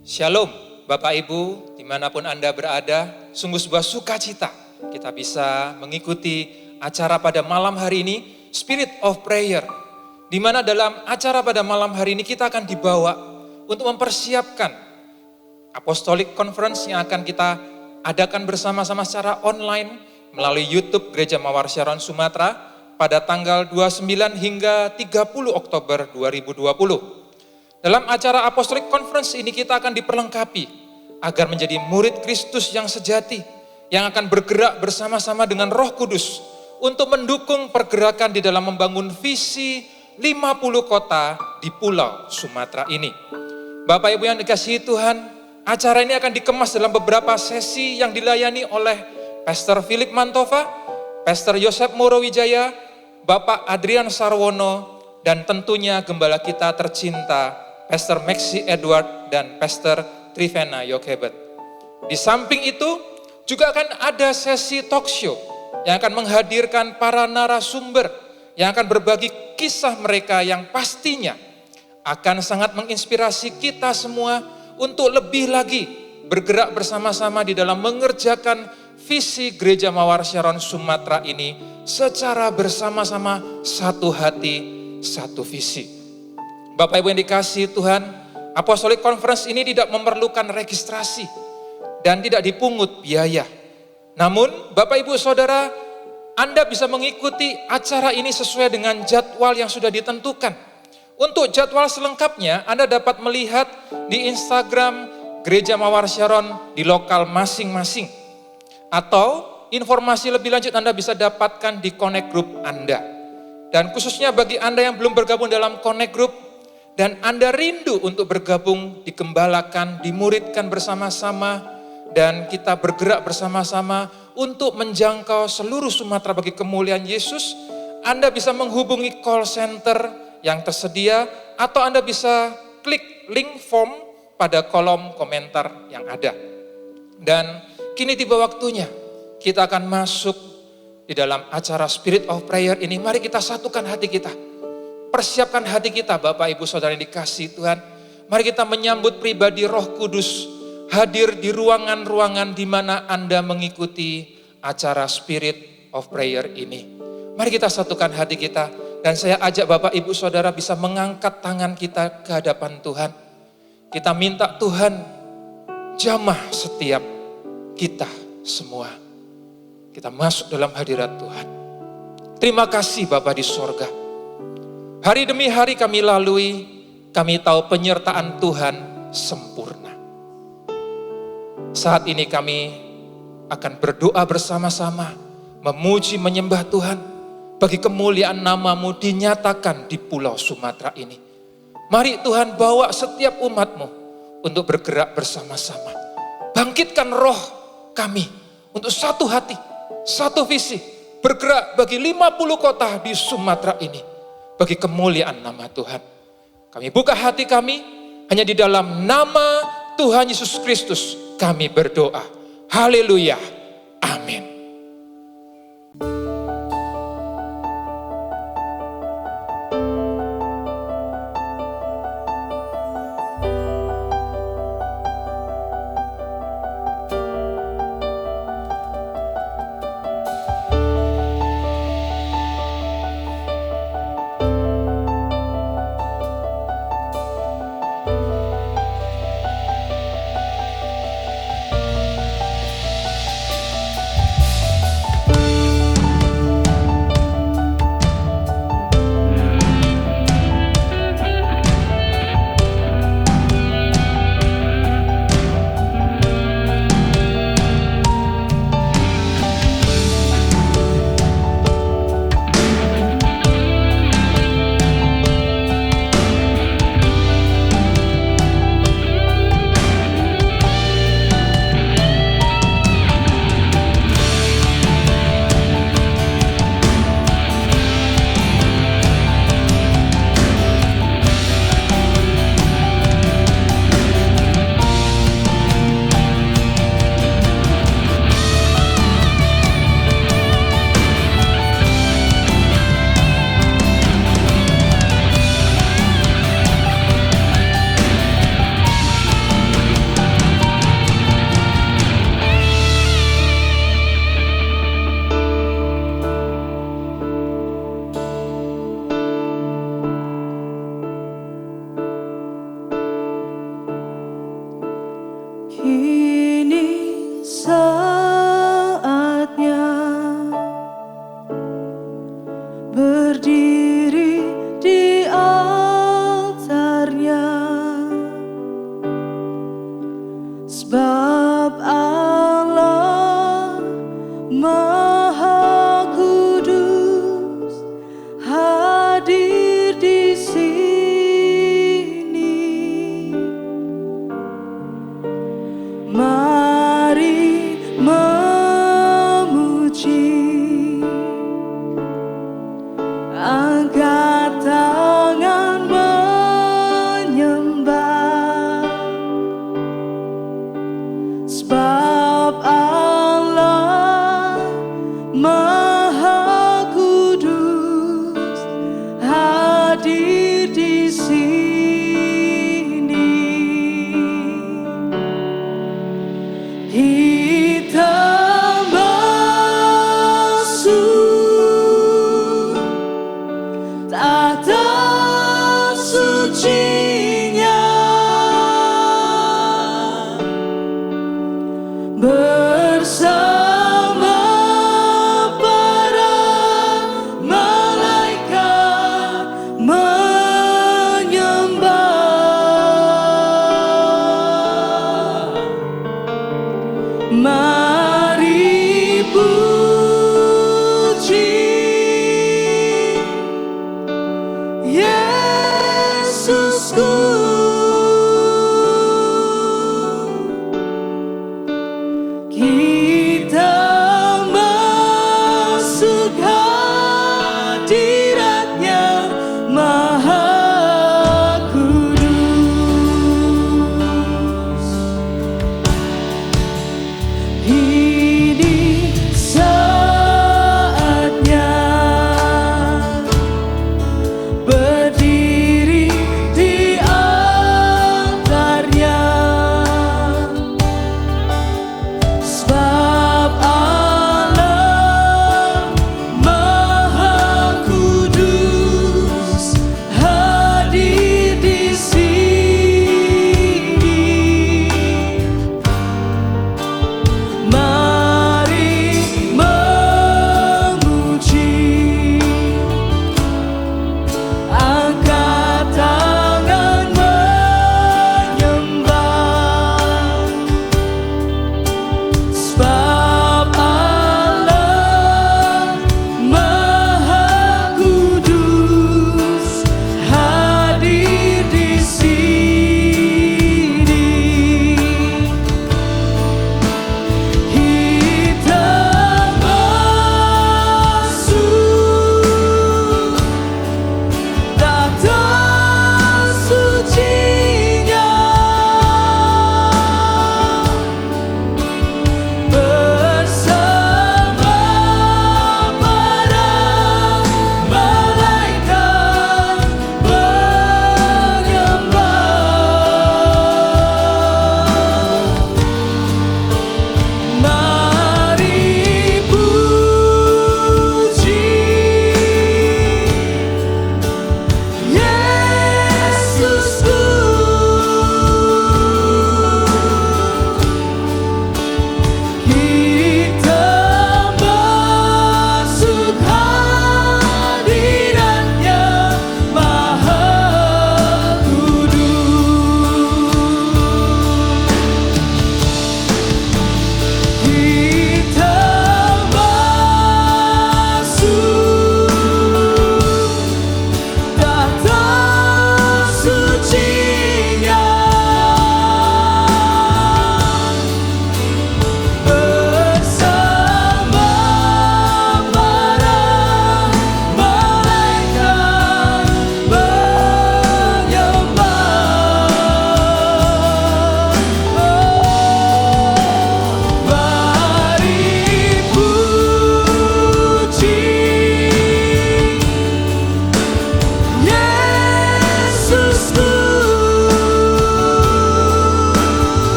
Shalom, Bapak Ibu, dimanapun Anda berada, sungguh sebuah sukacita kita bisa mengikuti acara pada malam hari ini, Spirit of Prayer. Di mana dalam acara pada malam hari ini kita akan dibawa untuk mempersiapkan Apostolic Conference yang akan kita adakan bersama-sama secara online melalui YouTube Gereja Mawar Syaron Sumatera pada tanggal 29 hingga 30 Oktober 2020. Dalam acara Apostolic Conference ini kita akan diperlengkapi agar menjadi murid Kristus yang sejati, yang akan bergerak bersama-sama dengan Roh Kudus untuk mendukung pergerakan di dalam membangun visi 50 kota di Pulau Sumatera ini. Bapak Ibu yang dikasihi Tuhan, acara ini akan dikemas dalam beberapa sesi yang dilayani oleh Pastor Philip Mantova, Pastor Yosef Morowijaya, Bapak Adrian Sarwono, dan tentunya gembala kita tercinta Pastor Maxi Edward dan Pastor Trivena Yokhebet. Di samping itu juga akan ada sesi talk show yang akan menghadirkan para narasumber yang akan berbagi kisah mereka yang pastinya akan sangat menginspirasi kita semua untuk lebih lagi bergerak bersama-sama di dalam mengerjakan visi Gereja Mawar Syaron Sumatera ini secara bersama-sama, satu hati, satu visi. Bapak Ibu yang dikasihi Tuhan, Apostolic Conference ini tidak memerlukan registrasi dan tidak dipungut biaya. Namun Bapak Ibu Saudara, Anda bisa mengikuti acara ini sesuai dengan jadwal yang sudah ditentukan. Untuk jadwal selengkapnya Anda dapat melihat di Instagram Gereja Mawar Syaron di lokal masing-masing. Atau informasi lebih lanjut Anda bisa dapatkan di Connect Group Anda. Dan khususnya bagi Anda yang belum bergabung dalam Connect Group, dan Anda rindu untuk bergabung, digembalakan, dimuridkan bersama-sama, dan kita bergerak bersama-sama untuk menjangkau seluruh Sumatera bagi kemuliaan Yesus, Anda bisa menghubungi call center yang tersedia, atau Anda bisa klik link form pada kolom komentar yang ada. Dan kini tiba waktunya, kita akan masuk di dalam acara Spirit of Prayer ini. Mari kita satukan hati kita. Persiapkan hati kita Bapak Ibu Saudara yang dikasihi Tuhan. Mari kita menyambut pribadi Roh Kudus hadir di ruangan-ruangan di mana Anda mengikuti acara Spirit of Prayer ini. Mari kita satukan hati kita dan saya ajak Bapak Ibu Saudara bisa mengangkat tangan kita ke hadapan Tuhan. Kita minta Tuhan jamah setiap kita semua. Kita masuk dalam hadirat Tuhan. Terima kasih Bapa di sorga. Hari demi hari kami lalui, kami tahu penyertaan Tuhan sempurna. Saat ini kami akan berdoa bersama-sama, memuji menyembah Tuhan, bagi kemuliaan nama-Mu dinyatakan di Pulau Sumatera ini. Mari Tuhan bawa setiap umat-Mu untuk bergerak bersama-sama. Bangkitkan roh kami untuk satu hati, satu visi, bergerak bagi 50 kota di Sumatera ini. Bagi kemuliaan nama Tuhan. Kami buka hati kami, hanya di dalam nama Tuhan Yesus Kristus kami berdoa. Haleluya. Amin. Kini saatnya berdiri di altarnya, sebab Allah Maha Kudus hadir di sini. Mari memuji, angkat tangan menyembah, sebab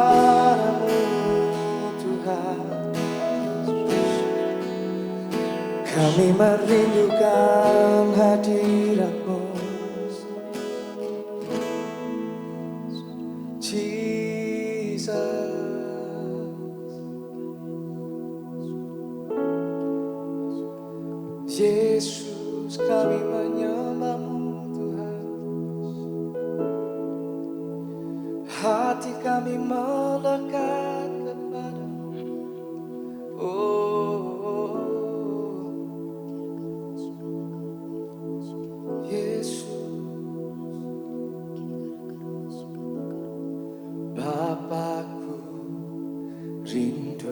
kepadamu Tuhan. Kami merindukan hadirat-Mu, Jesus. Yesus, kami menyembah-Mu Tuhan. Hati kami melekat kepada-Mu. Oh, Yesus, Bapakku rindu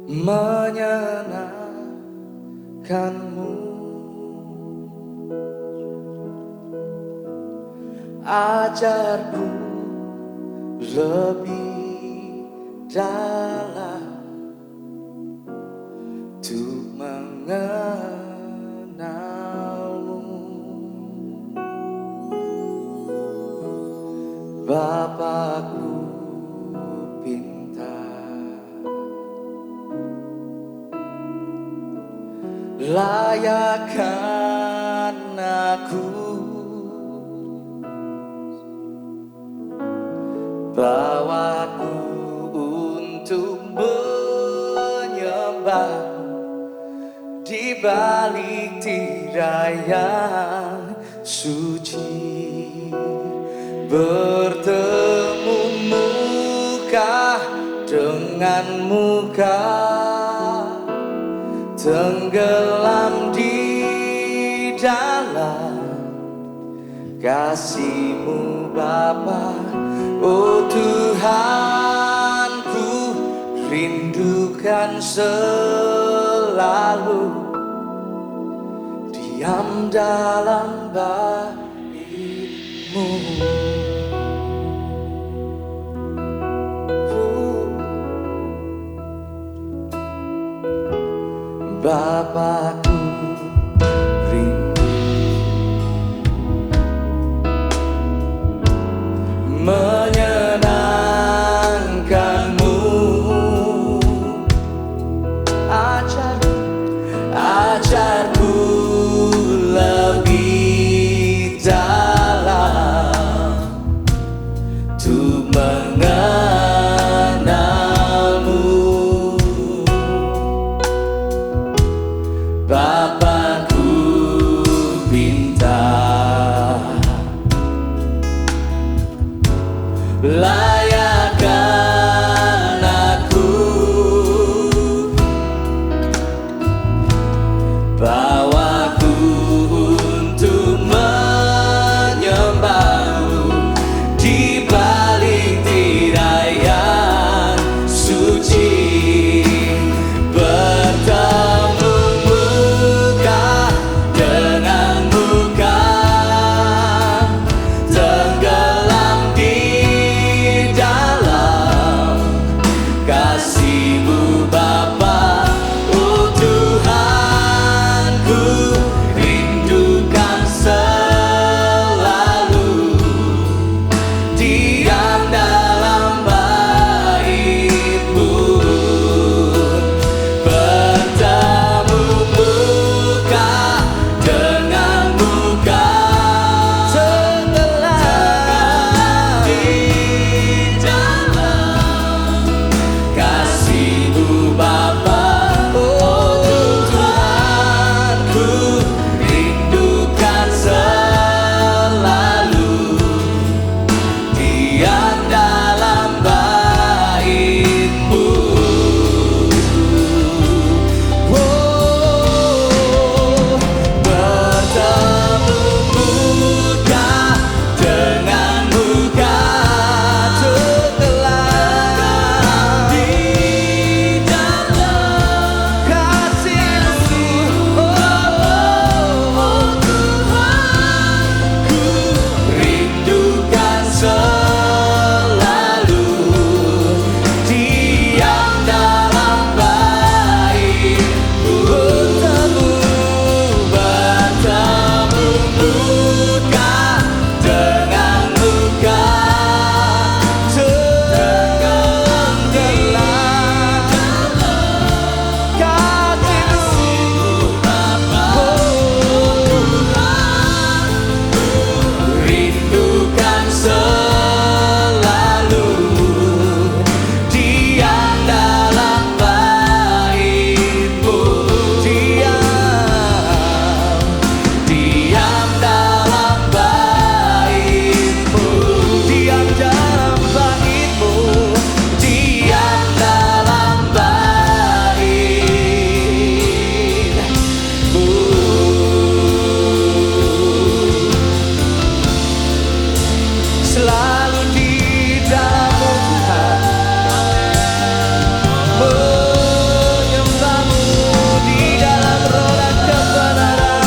menyenangkan-Mu. Ajarku lebih dalam untuk mengenal-Mu. Bapakku pintar, layakkan aku, bawaku untuk menyembah di balik tirai yang suci. Bertemu muka dengan muka, tenggelam di dalam kasih-Mu Bapa. Oh Tuhanku, rindukan selalu diam dalam bait-Mu. Bapakku rindu menyenangkan-Mu. Ajarku lebih dalam untuk mengenal-Mu. Bapakku pintar, layakkan aku, bawaku untuk menyembah-Mu di balik tirai yang suci. Bertemu muka dengan muka, tenggelam di selalu di dalam-Mu Tuhan, menyembah-Mu di dalam roh dan kebenaran.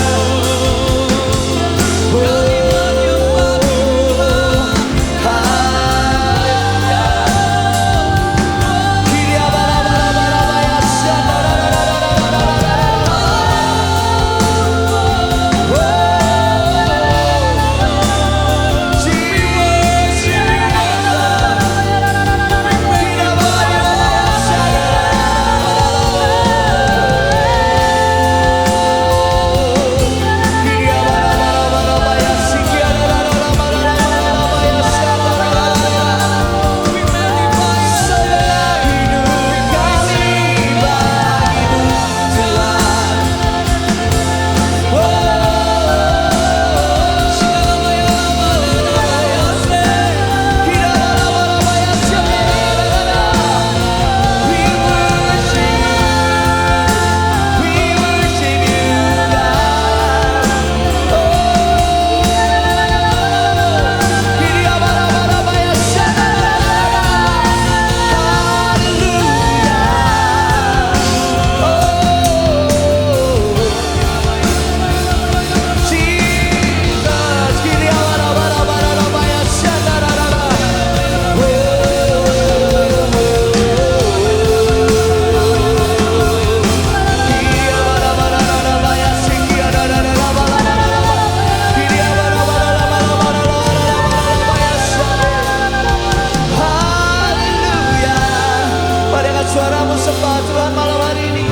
Suaramu sembah Tuhan malam hari ini.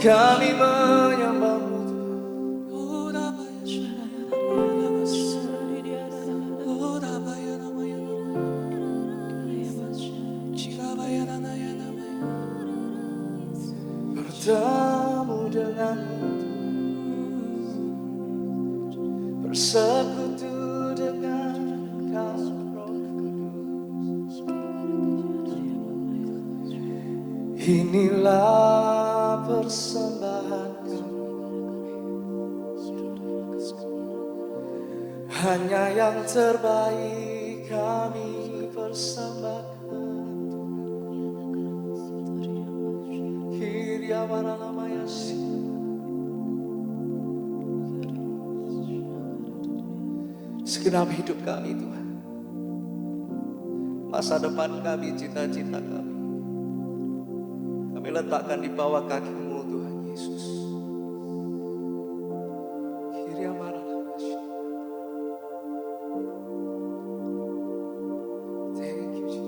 Kami menyembah-Mu bertemu dengan-Mu, bersekutu dengan Kau Roh Kudus. Inilah persembahan kami, hanya yang terbaik kami persembahkan. Segenap hidup kami Tuhan, masa depan kami, cita-cita kami letakkan di bawah kaki-Mu Tuhan Yesus. Thank you Jesus.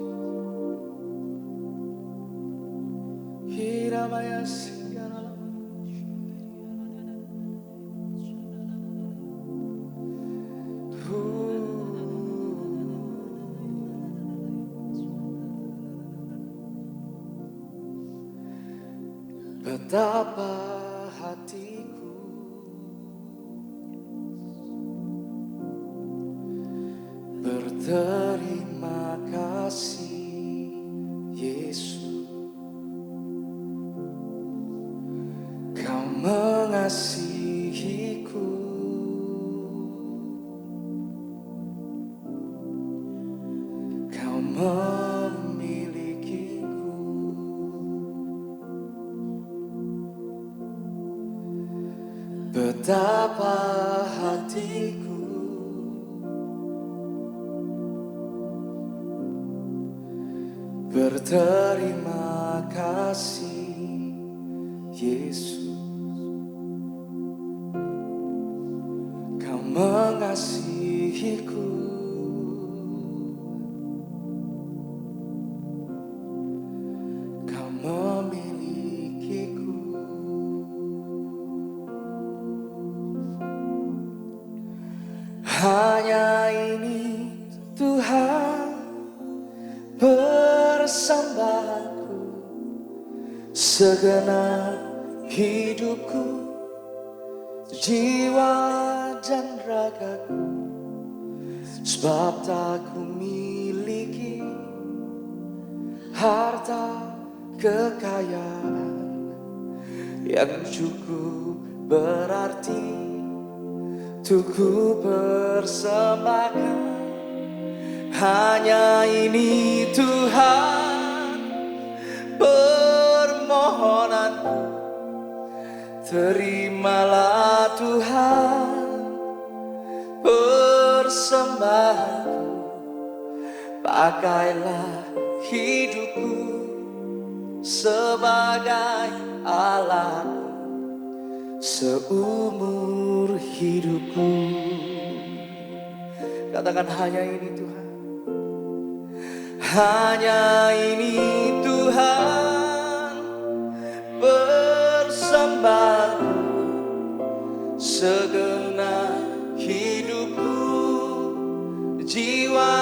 Betapa hatiku berterima kasih Yesus, Kau mengasihiku, Kau memilikiku. Betapa hatiku berterima kasih, Yesus. Kau mengasihiku, Kau memilikiku. Hanya ini Tuhan persembahanku, segenap hidupku, jiwa dan ragaku. Sebab tak ku miliki harta kekayaan yang cukup berarti untuk ku persembahkan. Hanya ini Tuhan permohonanku, terimalah Tuhan persembahanku. Pakailah hidupku sebagai alatmu seumur hidupku. Katakan hanya ini Tuhan. Hanya ini Tuhan persembahanku, segenap hidupku, jiwa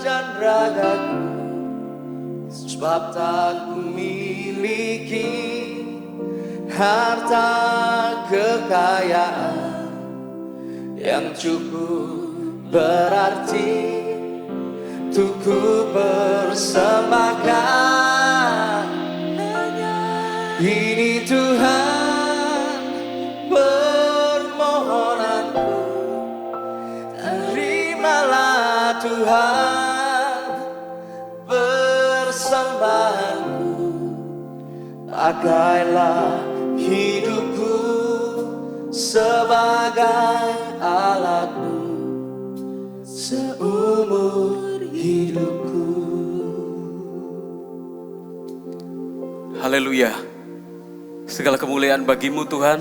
dan ragaku. Sebab tak ku miliki harta kekayaan yang cukup berarti untuk ku persembahkan. Ini Tuhan permohonanku, terimalah Tuhan persembahanku. Pakailah hidupku sebagai alatmu seumur hidupku. Haleluya. Segala kemuliaan bagimu Tuhan,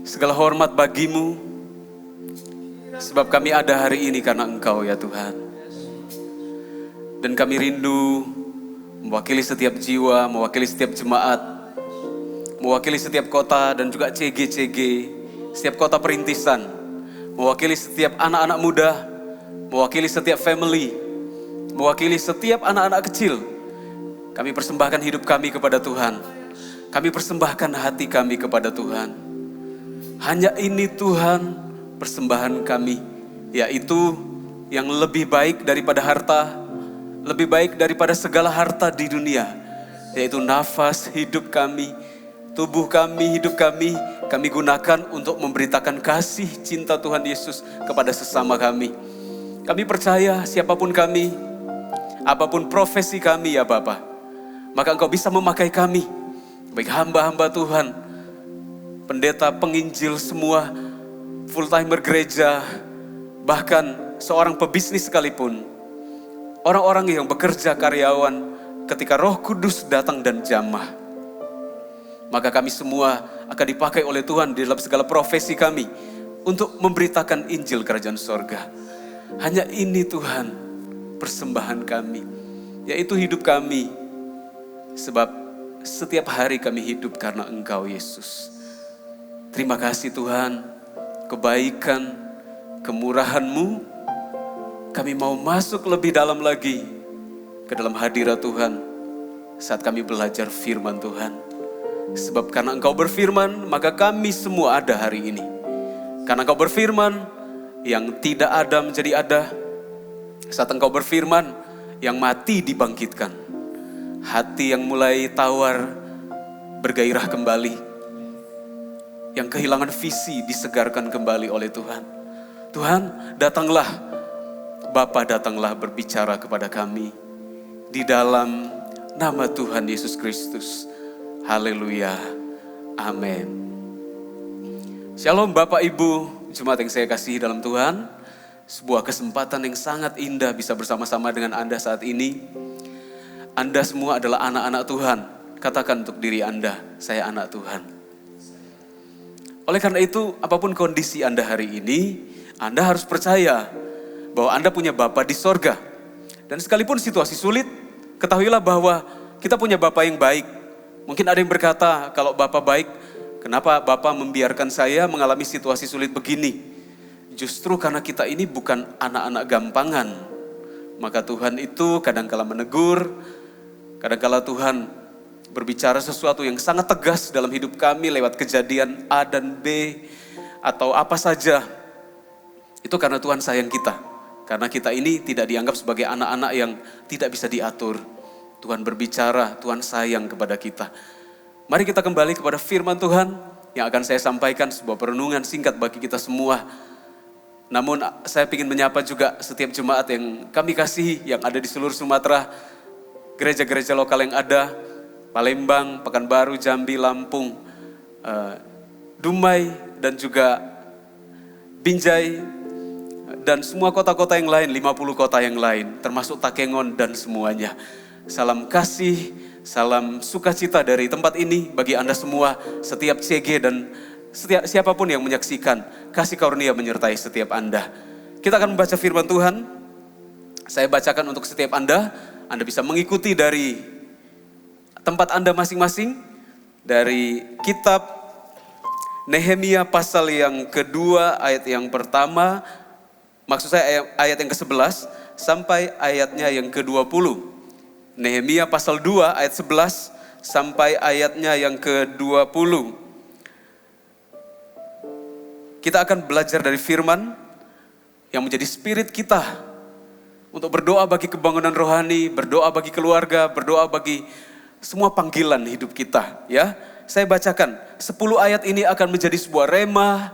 segala hormat bagimu, sebab kami ada hari ini karena Engkau ya Tuhan. Dan kami rindu mewakili setiap jiwa, mewakili setiap jemaat, mewakili setiap kota dan juga CG-CG, setiap kota perintisan, mewakili setiap anak-anak muda, mewakili setiap family, mewakili setiap anak-anak kecil. Kami persembahkan hidup kami kepada Tuhan. Kami persembahkan hati kami kepada Tuhan. Hanya ini Tuhan persembahan kami, yaitu yang lebih baik daripada harta, lebih baik daripada segala harta di dunia, yaitu nafas hidup kami, tubuh kami, hidup kami gunakan untuk memberitakan kasih cinta Tuhan Yesus kepada sesama kami. Kami percaya siapapun kami, apapun profesi kami ya Bapa, maka Engkau bisa memakai kami, baik hamba-hamba Tuhan, pendeta, penginjil, semua full timer gereja, bahkan seorang pebisnis sekalipun, orang-orang yang bekerja karyawan, ketika Roh Kudus datang dan jamah, maka kami semua akan dipakai oleh Tuhan di dalam segala profesi kami untuk memberitakan Injil Kerajaan Sorga. Hanya ini Tuhan persembahan kami, yaitu hidup kami, sebab setiap hari kami hidup karena Engkau Yesus. Terima kasih Tuhan, kebaikan, kemurahan-Mu, kami mau masuk lebih dalam lagi ke dalam hadirat Tuhan saat kami belajar firman Tuhan. Sebab karena Engkau berfirman, maka kami semua ada hari ini. Karena Engkau berfirman, yang tidak ada menjadi ada. Saat Engkau berfirman, yang mati dibangkitkan. Hati yang mulai tawar bergairah kembali. Yang kehilangan visi disegarkan kembali oleh Tuhan. Tuhan, datanglah. Bapa, datanglah berbicara kepada kami. Di dalam nama Tuhan Yesus Kristus. Haleluya. Amin. Shalom Bapak Ibu, jemaat yang saya kasihi dalam Tuhan. Sebuah kesempatan yang sangat indah bisa bersama-sama dengan Anda saat ini. Anda semua adalah anak-anak Tuhan. Katakan untuk diri Anda, saya anak Tuhan. Oleh karena itu, apapun kondisi Anda hari ini, Anda harus percaya bahwa Anda punya Bapa di sorga. Dan sekalipun situasi sulit, ketahuilah bahwa kita punya Bapa yang baik. Mungkin ada yang berkata, kalau Bapa baik, kenapa Bapa membiarkan saya mengalami situasi sulit begini? Justru karena kita ini bukan anak-anak gampangan. Maka Tuhan itu kadangkala menegur, kadangkala Tuhan berbicara sesuatu yang sangat tegas dalam hidup kami lewat kejadian A dan B atau apa saja. Itu karena Tuhan sayang kita. Karena kita ini tidak dianggap sebagai anak-anak yang tidak bisa diatur. Tuhan berbicara, Tuhan sayang kepada kita. Mari kita kembali kepada firman Tuhan yang akan saya sampaikan, sebuah perenungan singkat bagi kita semua. Namun saya ingin menyapa juga setiap jemaat yang kami kasihi yang ada di seluruh Sumatera, gereja-gereja lokal yang ada, Palembang, Pekanbaru, Jambi, Lampung, Dumai dan juga Binjai dan semua kota-kota yang lain, 50 kota yang lain, termasuk Takengon dan semuanya. Salam kasih, salam sukacita dari tempat ini bagi Anda semua, setiap CG dan siapapun yang menyaksikan. Kasih karunia menyertai setiap Anda. Kita akan membaca firman Tuhan. Saya bacakan untuk setiap Anda. Anda bisa mengikuti dari tempat Anda masing-masing. Dari kitab Nehemia pasal yang kedua ayat yang pertama. Maksud saya ayat yang ke-11 sampai ayatnya yang ke-20. Nehemia pasal 2 ayat 11 sampai ayatnya yang ke-20. Kita akan belajar dari firman yang menjadi spirit kita untuk berdoa bagi kebangunan rohani, berdoa bagi keluarga, berdoa bagi semua panggilan hidup kita. Ya, saya bacakan 10 ayat ini akan menjadi sebuah rema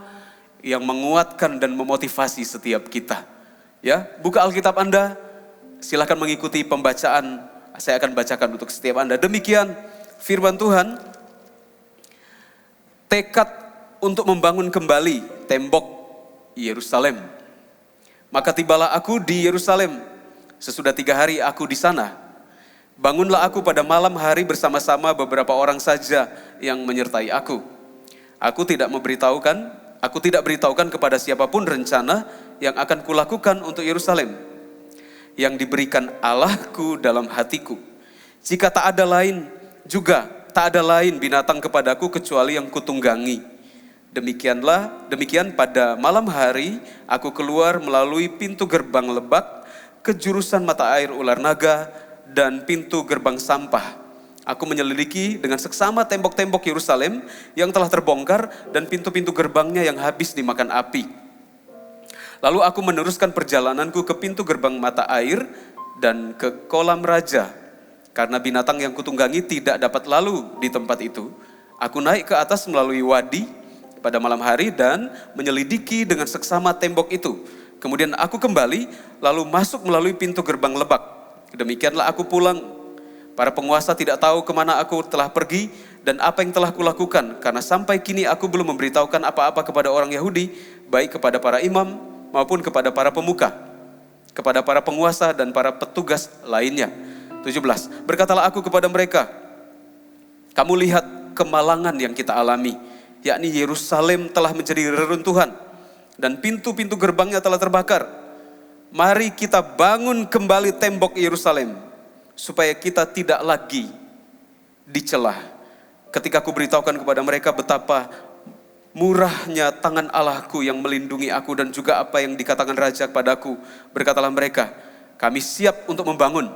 yang menguatkan dan memotivasi setiap kita. Ya, buka Alkitab Anda, silakan mengikuti pembacaan. Saya akan bacakan untuk setiap Anda. Demikian firman Tuhan. Tekad untuk membangun kembali tembok Yerusalem. Maka tibalah aku di Yerusalem. Sesudah 3 hari aku di sana. Bangunlah aku pada malam hari bersama-sama beberapa orang saja yang menyertai aku. Aku tidak beritahukan kepada siapapun rencana yang akan kulakukan untuk Yerusalem, yang diberikan Allahku dalam hatiku. Jika tak ada lain binatang kepadaku kecuali yang kutunggangi. Demikian pada malam hari aku keluar melalui pintu gerbang Lebak ke jurusan mata air ular naga dan pintu gerbang sampah. Aku menyelidiki dengan seksama tembok-tembok Yerusalem yang telah terbongkar dan pintu-pintu gerbangnya yang habis dimakan api. Lalu aku meneruskan perjalananku ke pintu gerbang mata air dan ke kolam raja. Karena binatang yang kutunggangi tidak dapat lalu di tempat itu, aku naik ke atas melalui wadi pada malam hari dan menyelidiki dengan seksama tembok itu. Kemudian aku kembali lalu masuk melalui pintu gerbang Lebak. Demikianlah aku pulang. Para penguasa tidak tahu kemana aku telah pergi dan apa yang telah kulakukan. Karena sampai kini aku belum memberitahukan apa-apa kepada orang Yahudi, baik kepada para imam maupun kepada para pemuka, kepada para penguasa dan para petugas lainnya. 17. Berkatalah aku kepada mereka, kamu lihat kemalangan yang kita alami, yakni Yerusalem telah menjadi reruntuhan dan pintu-pintu gerbangnya telah terbakar. Mari kita bangun kembali tembok Yerusalem supaya kita tidak lagi dicela. Ketika aku beritahukan kepada mereka betapa murahnya tangan Allahku yang melindungi aku dan juga apa yang dikatakan raja kepadaku, berkatalah mereka, kami siap untuk membangun.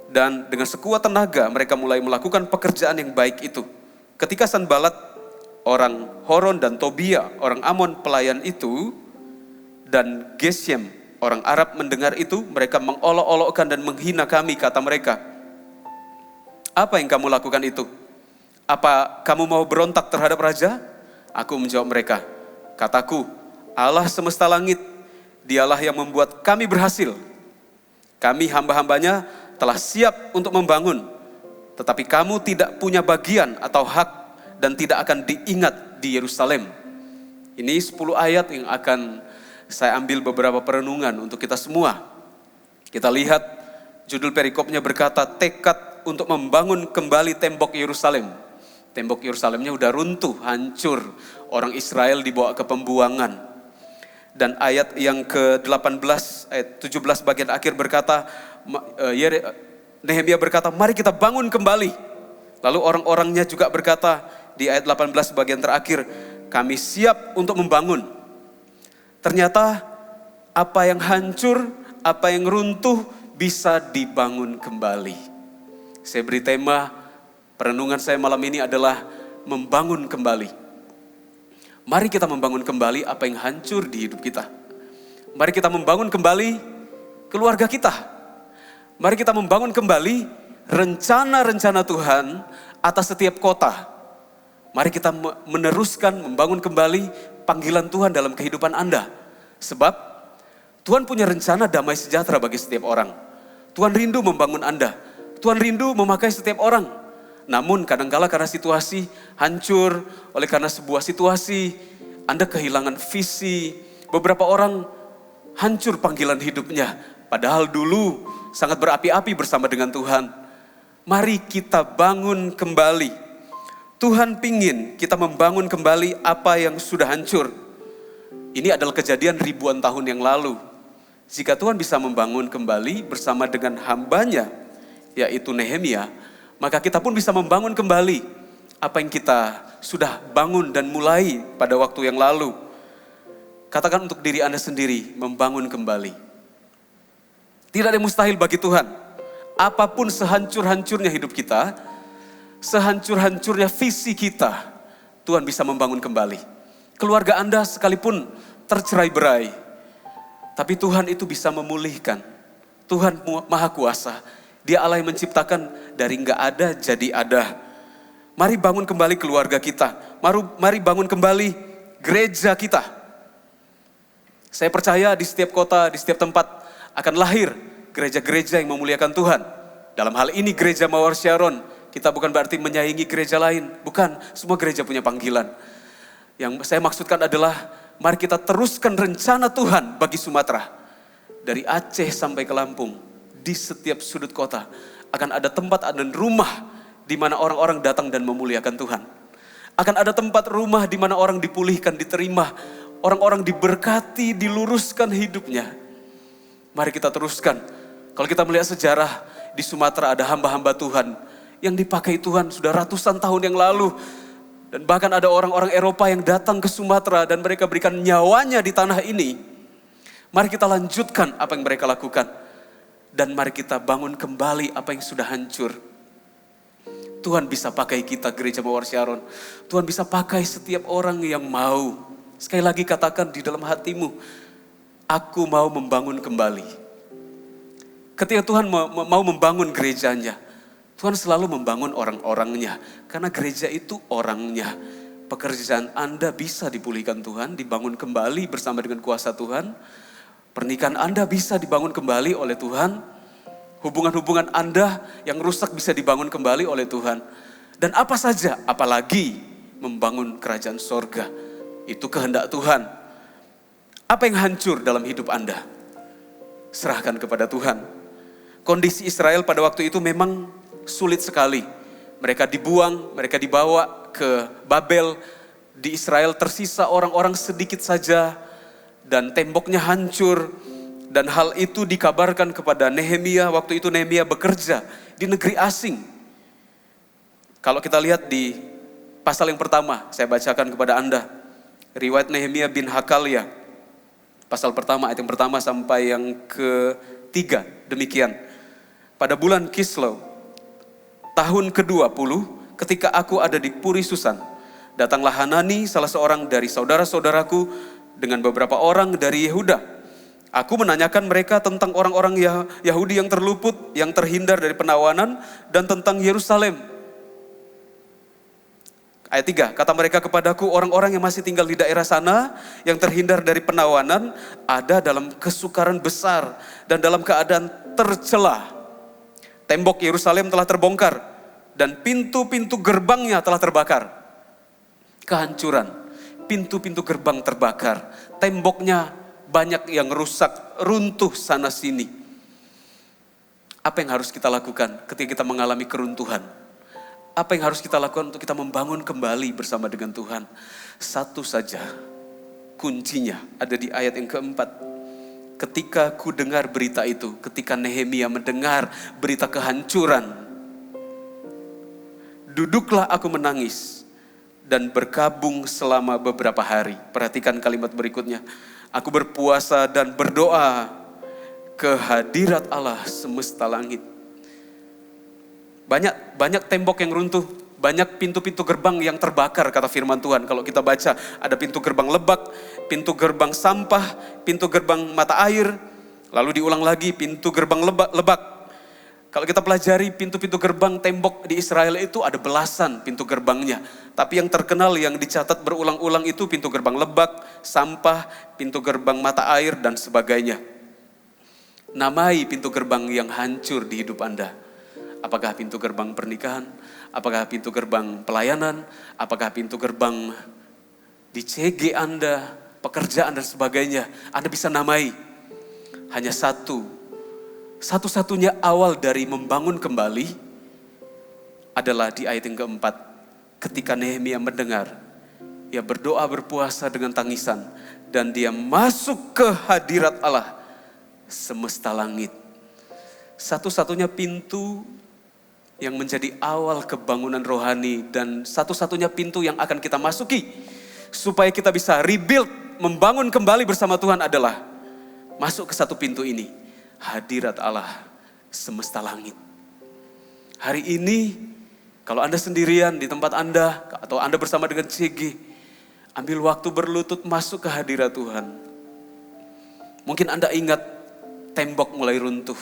Dan dengan sekuat tenaga mereka mulai melakukan pekerjaan yang baik itu. Ketika Sanbalat orang Horon dan Tobia orang Amon pelayan itu dan Geshem orang Arab mendengar itu, mereka mengolok-olokkan dan menghina kami, kata mereka. Apa yang kamu lakukan itu? Apa kamu mau berontak terhadap raja? Aku menjawab mereka, kataku, Allah semesta langit, dialah yang membuat kami berhasil. Kami hamba-hambanya telah siap untuk membangun, tetapi kamu tidak punya bagian atau hak dan tidak akan diingat di Yerusalem. Ini 10 ayat yang akan saya ambil beberapa perenungan untuk kita semua. Kita lihat judul perikopnya berkata, tekad untuk membangun kembali tembok Yerusalem. Tembok Yerusalemnya udah runtuh, hancur. Orang Israel dibawa ke pembuangan. Dan ayat yang ke-18, ayat 17 bagian akhir berkata, Nehemia berkata, mari kita bangun kembali. Lalu orang-orangnya juga berkata di ayat 18 bagian terakhir, kami siap untuk membangun. Ternyata apa yang hancur, apa yang runtuh bisa dibangun kembali. Saya beri tema, perenungan saya malam ini adalah membangun kembali. Mari kita membangun kembali apa yang hancur di hidup kita. Mari kita membangun kembali keluarga kita. Mari kita membangun kembali rencana-rencana Tuhan atas setiap kota. Mari kita meneruskan, membangun kembali panggilan Tuhan dalam kehidupan Anda. Sebab Tuhan punya rencana damai sejahtera bagi setiap orang. Tuhan rindu membangun Anda. Tuhan rindu memakai setiap orang. Namun kadangkala karena situasi hancur, oleh karena sebuah situasi Anda kehilangan visi. Beberapa orang hancur panggilan hidupnya. Padahal dulu sangat berapi-api bersama dengan Tuhan. Mari kita bangun kembali. Tuhan pingin kita membangun kembali apa yang sudah hancur. Ini adalah kejadian ribuan tahun yang lalu. Jika Tuhan bisa membangun kembali bersama dengan hambanya, yaitu Nehemia, maka kita pun bisa membangun kembali apa yang kita sudah bangun dan mulai pada waktu yang lalu. Katakan untuk diri Anda sendiri, membangun kembali. Tidak ada yang mustahil bagi Tuhan. Apapun sehancur-hancurnya hidup kita, sehancur-hancurnya visi kita, Tuhan bisa membangun kembali. Keluarga Anda sekalipun tercerai-berai, tapi Tuhan itu bisa memulihkan. Tuhan Maha Kuasa. Dia Allah yang menciptakan dari enggak ada jadi ada. Mari bangun kembali keluarga kita. Mari bangun kembali gereja kita. Saya percaya di setiap kota, di setiap tempat akan lahir gereja-gereja yang memuliakan Tuhan. Dalam hal ini gereja Mawar Sharon, kita bukan berarti menyaingi gereja lain. Bukan, semua gereja punya panggilan. Yang saya maksudkan adalah, mari kita teruskan rencana Tuhan bagi Sumatera. Dari Aceh sampai ke Lampung, di setiap sudut kota, akan ada tempat dan rumah di mana orang-orang datang dan memuliakan Tuhan. Akan ada tempat rumah di mana orang dipulihkan, diterima. Orang-orang diberkati, diluruskan hidupnya. Mari kita teruskan. Kalau kita melihat sejarah, di Sumatera ada hamba-hamba Tuhan yang dipakai Tuhan sudah ratusan tahun yang lalu. Dan bahkan ada orang-orang Eropa yang datang ke Sumatera dan mereka berikan nyawanya di tanah ini. Mari kita lanjutkan apa yang mereka lakukan. Dan mari kita bangun kembali apa yang sudah hancur. Tuhan bisa pakai kita gereja Mawar Sharon. Tuhan bisa pakai setiap orang yang mau. Sekali lagi katakan di dalam hatimu, aku mau membangun kembali. Ketika Tuhan mau membangun gerejanya, Tuhan selalu membangun orang-orangnya. Karena gereja itu orangnya. Pekerjaan Anda bisa dipulihkan Tuhan, dibangun kembali bersama dengan kuasa Tuhan. Pernikahan Anda bisa dibangun kembali oleh Tuhan. Hubungan-hubungan Anda yang rusak bisa dibangun kembali oleh Tuhan. Dan apa saja, apalagi membangun kerajaan sorga. Itu kehendak Tuhan. Apa yang hancur dalam hidup Anda? Serahkan kepada Tuhan. Kondisi Israel pada waktu itu memang sulit sekali. Mereka dibuang, mereka dibawa ke Babel. Di Israel tersisa orang-orang sedikit saja. Dan temboknya hancur. Dan hal itu dikabarkan kepada Nehemia. Waktu itu Nehemia bekerja di negeri asing. Kalau kita lihat di pasal yang pertama, saya bacakan kepada Anda. Riwayat Nehemia bin Hakalia. Pasal pertama, ayat yang pertama sampai yang ketiga. Demikian. Pada bulan Kislew, tahun ke-20, ketika aku ada di Puri Susan, datanglah Hanani, salah seorang dari saudara-saudaraku, dengan beberapa orang dari Yehuda. Aku menanyakan mereka tentang orang-orang Yahudi yang terluput, yang terhindar dari penawanan, dan tentang Yerusalem. Ayat 3, kata mereka kepadaku, orang-orang yang masih tinggal di daerah sana, yang terhindar dari penawanan, ada dalam kesukaran besar, dan dalam keadaan tercela. Tembok Yerusalem telah terbongkar, dan pintu-pintu gerbangnya telah terbakar. Kehancuran. pintu-pintu gerbang terbakar. Temboknya banyak yang rusak, runtuh sana sini. Apa yang harus kita lakukan ketika kita mengalami keruntuhan? Apa yang harus kita lakukan untuk kita membangun kembali bersama dengan Tuhan? Satu saja, kuncinya ada di ayat yang keempat. Ketika ku dengar berita itu, ketika Nehemia mendengar berita kehancuran, duduklah aku menangis dan berkabung selama beberapa hari. Perhatikan kalimat berikutnya. Aku berpuasa dan berdoa ke hadirat Allah semesta langit. Banyak tembok yang runtuh, banyak pintu-pintu gerbang yang terbakar kata firman Tuhan. Kalau kita baca ada pintu gerbang Lebak, pintu gerbang Sampah, pintu gerbang Mata Air, lalu diulang lagi pintu gerbang Lebak. Kalau kita pelajari pintu-pintu gerbang tembok di Israel itu ada belasan pintu gerbangnya. Tapi yang terkenal yang dicatat berulang-ulang itu pintu gerbang Lebak, Sampah, pintu gerbang Mata Air dan sebagainya. Namai pintu gerbang yang hancur di hidup Anda. Apakah pintu gerbang pernikahan? Apakah pintu gerbang pelayanan? Apakah pintu gerbang di CG Anda, pekerjaan dan sebagainya? Anda bisa namai. Hanya satu-satunya awal dari membangun kembali adalah di ayat yang keempat. Ketika Nehemia mendengar, ia berdoa berpuasa dengan tangisan dan dia masuk ke hadirat Allah semesta langit. Satu-satunya pintu yang menjadi awal kebangunan rohani dan satu-satunya pintu yang akan kita masuki supaya kita bisa rebuild, membangun kembali bersama Tuhan adalah masuk ke satu pintu ini, hadirat Allah semesta langit. Hari ini kalau Anda sendirian di tempat Anda atau Anda bersama dengan CG, ambil waktu berlutut masuk ke hadirat Tuhan. Mungkin Anda ingat tembok mulai runtuh.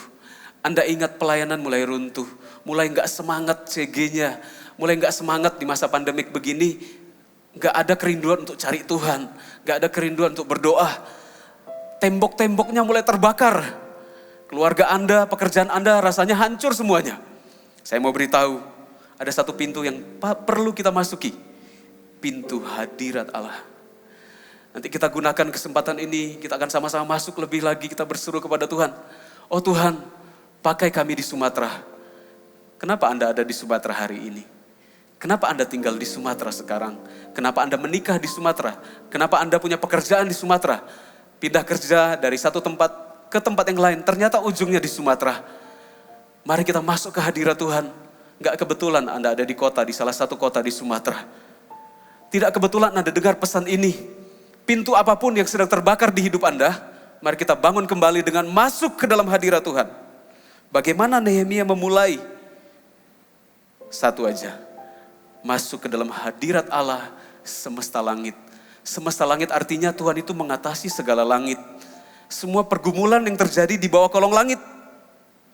Anda ingat pelayanan mulai runtuh, mulai gak semangat CG-nya, mulai gak semangat di masa pandemik begini, gak ada kerinduan untuk cari Tuhan, gak ada kerinduan untuk berdoa. Tembok-temboknya mulai terbakar. Keluarga Anda, pekerjaan Anda rasanya hancur semuanya. Saya mau beritahu, ada satu pintu yang perlu kita masuki, pintu hadirat Allah. Nanti kita gunakan kesempatan ini, kita akan sama-sama masuk lebih lagi, kita berseru kepada Tuhan. Oh Tuhan, pakai kami di Sumatera. Kenapa Anda ada di Sumatera hari ini? Kenapa Anda tinggal di Sumatera sekarang? Kenapa Anda menikah di Sumatera? Kenapa Anda punya pekerjaan di Sumatera? Pindah kerja dari satu tempat ke tempat yang lain, ternyata ujungnya di Sumatera. Mari kita masuk ke hadirat Tuhan. Gak kebetulan Anda ada di kota, di salah satu kota di Sumatera. Tidak kebetulan Anda dengar pesan ini. Pintu apapun yang sedang terbakar di hidup Anda, mari kita bangun kembali dengan masuk ke dalam hadirat Tuhan. Bagaimana Nehemia memulai? Satu aja. Masuk ke dalam hadirat Allah semesta langit. Semesta langit artinya Tuhan itu mengatasi segala langit. Semua pergumulan yang terjadi di bawah kolong langit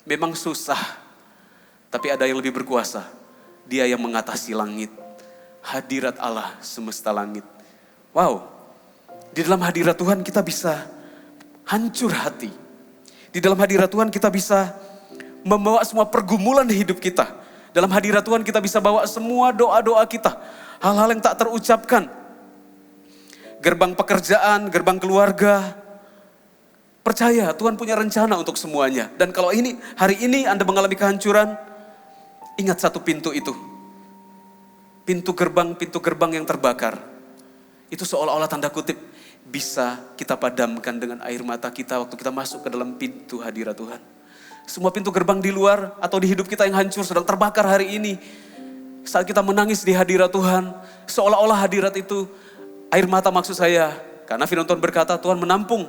memang susah. Tapi ada yang lebih berkuasa. Dia yang mengatasi langit. Hadirat Allah semesta langit. Wow. Di dalam hadirat Tuhan kita bisa hancur hati. Di dalam hadirat Tuhan kita bisa membawa semua pergumulan hidup kita. Dalam hadirat Tuhan kita bisa bawa semua doa-doa kita. Hal-hal yang tak terucapkan. Gerbang pekerjaan, gerbang keluarga. Percaya Tuhan punya rencana untuk semuanya. Dan kalau hari ini Anda mengalami kehancuran, ingat satu pintu itu. Pintu gerbang yang terbakar. Itu seolah-olah tanda kutip bisa kita padamkan dengan air mata kita waktu kita masuk ke dalam pintu hadirat Tuhan. Semua pintu gerbang di luar atau di hidup kita yang hancur sedang terbakar hari ini. Saat kita menangis di hadirat Tuhan, seolah-olah hadirat itu, air mata maksud saya. Karena firman Tuhan berkata Tuhan menampung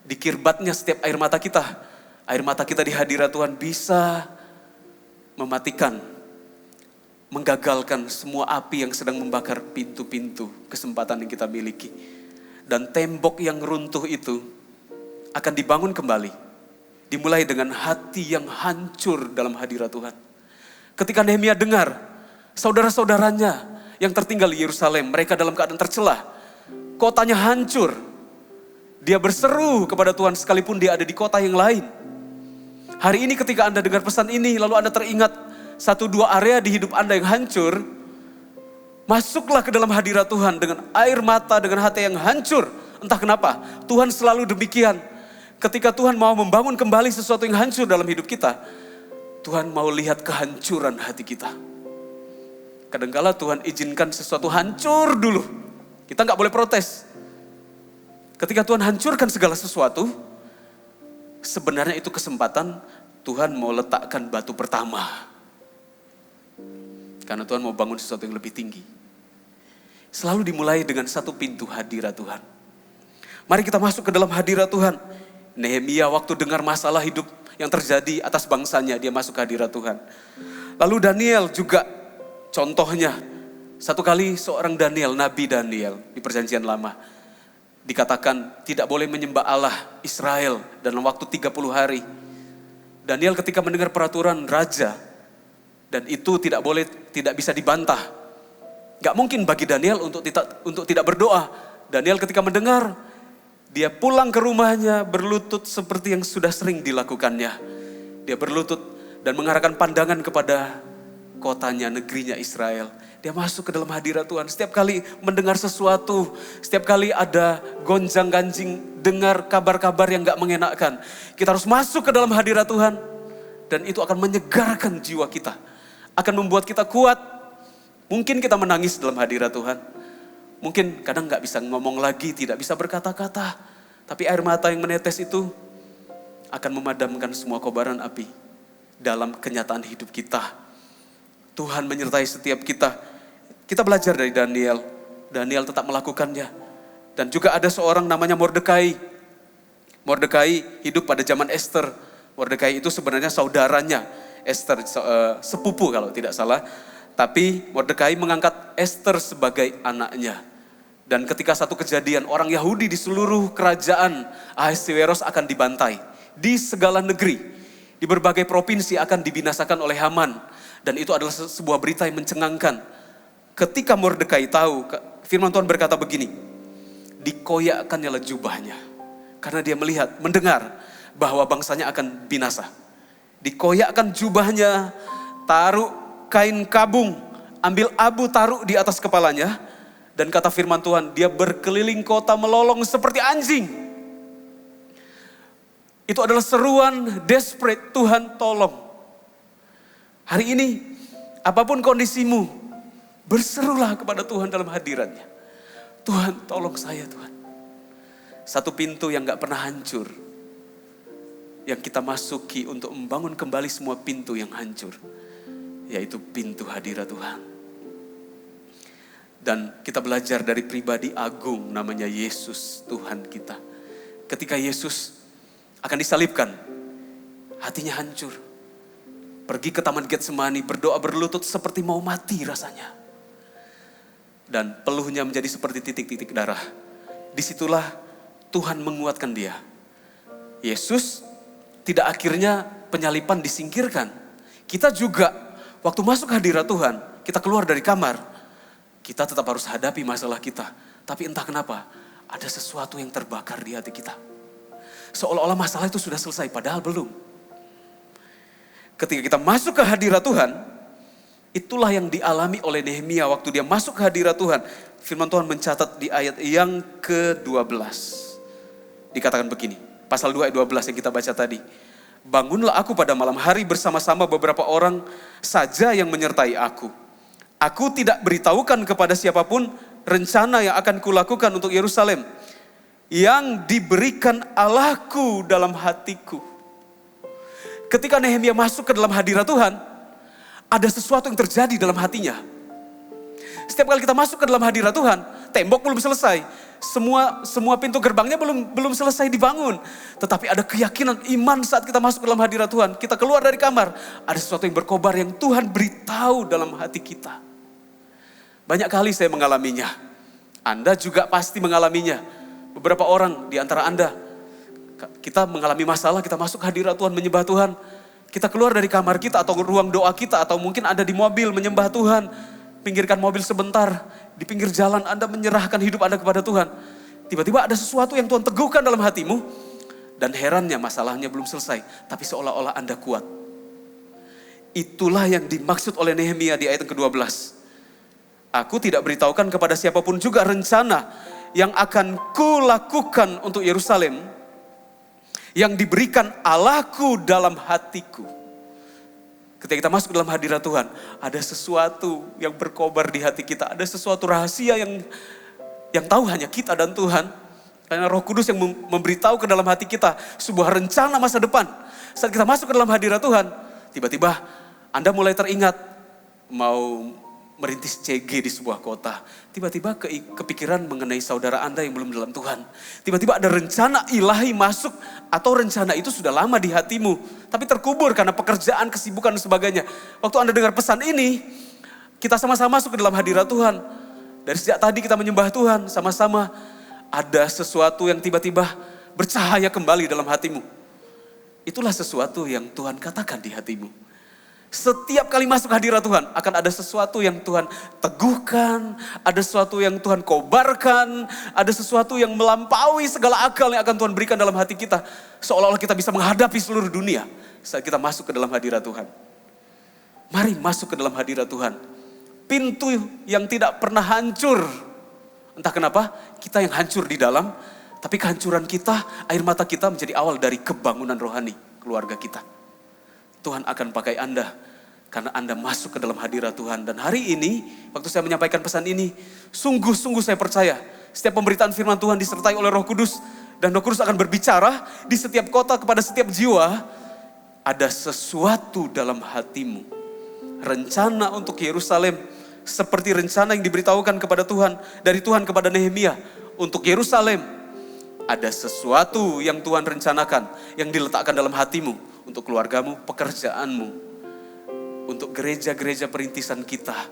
di kirbatnya setiap air mata kita. Air mata kita di hadirat Tuhan bisa mematikan, menggagalkan semua api yang sedang membakar pintu-pintu kesempatan yang kita miliki. Dan tembok yang runtuh itu akan dibangun kembali. Dimulai dengan hati yang hancur dalam hadirat Tuhan. Ketika Nehemia dengar saudara-saudaranya yang tertinggal di Yerusalem, mereka dalam keadaan tercelah. Kotanya hancur. Dia berseru kepada Tuhan sekalipun dia ada di kota yang lain. Hari ini ketika Anda dengar pesan ini, lalu Anda teringat 1-2 area di hidup Anda yang hancur, Masuklah ke dalam hadirat Tuhan dengan air mata, dengan hati yang hancur. Entah kenapa, Tuhan selalu demikian. Ketika Tuhan mau membangun kembali sesuatu yang hancur dalam hidup kita, Tuhan mau lihat kehancuran hati kita. Kadangkala Tuhan izinkan sesuatu hancur dulu. Kita nggak boleh protes. Ketika Tuhan hancurkan segala sesuatu, sebenarnya itu kesempatan Tuhan mau letakkan batu pertama. Karena Tuhan mau bangun sesuatu yang lebih tinggi. Selalu dimulai dengan satu pintu hadirat Tuhan. Mari kita masuk ke dalam hadirat Tuhan. Nehemia waktu dengar masalah hidup yang terjadi atas bangsanya, dia masuk ke hadirat Tuhan. Lalu Daniel juga contohnya. Satu kali seorang Daniel, Nabi Daniel di perjanjian lama, dikatakan tidak boleh menyembah Allah Israel dalam waktu 30 hari. Daniel ketika mendengar peraturan raja, dan itu tidak bisa dibantah. Gak mungkin bagi Daniel untuk tidak berdoa. Daniel ketika mendengar, dia pulang ke rumahnya berlutut seperti yang sudah sering dilakukannya. Dia berlutut dan mengarahkan pandangan kepada kotanya, negerinya Israel. Dia masuk ke dalam hadirat Tuhan. Setiap kali mendengar sesuatu, setiap kali ada gonjang-ganjing, dengar kabar-kabar yang gak mengenakkan, kita harus masuk ke dalam hadirat Tuhan. Dan itu akan menyegarkan jiwa kita. Akan membuat kita kuat. Mungkin kita menangis dalam hadirat Tuhan. Mungkin kadang gak bisa ngomong lagi, tidak bisa berkata-kata. Tapi air mata yang menetes itu akan memadamkan semua kobaran api dalam kenyataan hidup kita. Tuhan menyertai setiap kita. Kita belajar dari Daniel. Daniel tetap melakukannya. Dan juga ada seorang namanya Mordekai. Mordekai hidup pada zaman Esther. Mordekai itu sebenarnya saudaranya Esther, sepupu kalau tidak salah. Tapi Mordekai mengangkat Esther sebagai anaknya. Dan ketika satu kejadian, orang Yahudi di seluruh kerajaan Ahasiweros akan dibantai. Di segala negeri, di berbagai provinsi akan dibinasakan oleh Haman. Dan itu adalah sebuah berita yang mencengangkan. Ketika Mordekai tahu, firman Tuhan berkata begini, dikoyakkannya jubahnya. Karena dia mendengar bahwa bangsanya akan binasa. Dikoyakkan jubahnya, taruh kain kabung, ambil abu taruh di atas kepalanya. Dan kata firman Tuhan, dia berkeliling kota melolong seperti anjing. Itu adalah seruan desperate, Tuhan tolong. Hari ini, apapun kondisimu, berserulah kepada Tuhan dalam hadiratnya. Tuhan tolong saya Tuhan. Satu pintu yang gak pernah hancur, yang kita masuki untuk membangun kembali semua pintu yang hancur, yaitu pintu hadirat Tuhan. Dan kita belajar dari pribadi agung namanya Yesus Tuhan kita. Ketika Yesus akan disalibkan, hatinya hancur. Pergi ke Taman Getsemani, berdoa berlutut seperti mau mati rasanya. Dan peluhnya menjadi seperti titik-titik darah. Disitulah Tuhan menguatkan dia. Yesus tidak akhirnya penyalipan disingkirkan. Kita juga waktu masuk hadirat Tuhan, kita keluar dari kamar, kita tetap harus hadapi masalah kita. Tapi entah kenapa, ada sesuatu yang terbakar di hati kita. Seolah-olah masalah itu sudah selesai, padahal belum. Ketika kita masuk ke hadirat Tuhan, itulah yang dialami oleh Nehemia waktu dia masuk ke hadirat Tuhan. Firman Tuhan mencatat di ayat yang ke-12. Dikatakan begini, pasal 2 ayat 12 yang kita baca tadi. Bangunlah aku pada malam hari bersama-sama beberapa orang saja yang menyertai aku. Aku tidak beritahukan kepada siapapun rencana yang akan kulakukan untuk Yerusalem, yang diberikan Allahku dalam hatiku. Ketika Nehemia masuk ke dalam hadirat Tuhan, ada sesuatu yang terjadi dalam hatinya. Setiap kali kita masuk ke dalam hadirat Tuhan, tembok belum selesai, semua pintu gerbangnya belum selesai dibangun. Tetapi ada keyakinan iman saat kita masuk ke dalam hadirat Tuhan. Kita keluar dari kamar, ada sesuatu yang berkobar yang Tuhan beritahu dalam hati kita. Banyak kali saya mengalaminya. Anda juga pasti mengalaminya. Beberapa orang di antara Anda, kita mengalami masalah, kita masuk hadirat Tuhan, menyembah Tuhan. Kita keluar dari kamar kita atau ruang doa kita, atau mungkin ada di mobil menyembah Tuhan. Pinggirkan mobil sebentar, di pinggir jalan Anda menyerahkan hidup Anda kepada Tuhan. Tiba-tiba ada sesuatu yang Tuhan teguhkan dalam hatimu. Dan herannya masalahnya belum selesai, tapi seolah-olah Anda kuat. Itulah yang dimaksud oleh Nehemia di ayat yang ke-12. Aku tidak beritahukan kepada siapapun juga rencana yang akan kulakukan untuk Yerusalem, yang diberikan Allahku dalam hatiku. Ketika kita masuk dalam hadirat Tuhan, ada sesuatu yang berkobar di hati kita. Ada sesuatu rahasia yang tahu hanya kita dan Tuhan. Karena Roh Kudus yang memberitahu ke dalam hati kita sebuah rencana masa depan. Saat kita masuk ke dalam hadirat Tuhan, tiba-tiba Anda mulai teringat mau merintis CG di sebuah kota. Tiba-tiba kepikiran mengenai saudara Anda yang belum dalam Tuhan. Tiba-tiba ada rencana ilahi masuk, atau rencana itu sudah lama di hatimu, tapi terkubur karena pekerjaan, kesibukan dan sebagainya. Waktu Anda dengar pesan ini, kita sama-sama masuk ke dalam hadirat Tuhan. Dari sejak tadi kita menyembah Tuhan, sama-sama ada sesuatu yang tiba-tiba bercahaya kembali dalam hatimu. Itulah sesuatu yang Tuhan katakan di hatimu. Setiap kali masuk hadirat Tuhan akan ada sesuatu yang Tuhan teguhkan, ada sesuatu yang Tuhan kobarkan, ada sesuatu yang melampaui segala akal yang akan Tuhan berikan dalam hati kita. Seolah-olah kita bisa menghadapi seluruh dunia saat kita masuk ke dalam hadirat Tuhan. Mari masuk ke dalam hadirat Tuhan. Pintu yang tidak pernah hancur. Entah kenapa kita yang hancur di dalam, tapi kehancuran kita, air mata kita menjadi awal dari kebangunan rohani keluarga kita. Tuhan akan pakai Anda karena Anda masuk ke dalam hadirat Tuhan. Dan hari ini, waktu saya menyampaikan pesan ini, sungguh-sungguh saya percaya setiap pemberitaan firman Tuhan disertai oleh Roh Kudus, dan Roh Kudus akan berbicara di setiap kota kepada setiap jiwa. Ada sesuatu dalam hatimu, rencana untuk Yerusalem, seperti rencana yang diberitahukan kepada Tuhan, dari Tuhan kepada Nehemia untuk Yerusalem. Ada sesuatu yang Tuhan rencanakan, yang diletakkan dalam hatimu, untuk keluargamu, pekerjaanmu, untuk gereja-gereja perintisan kita.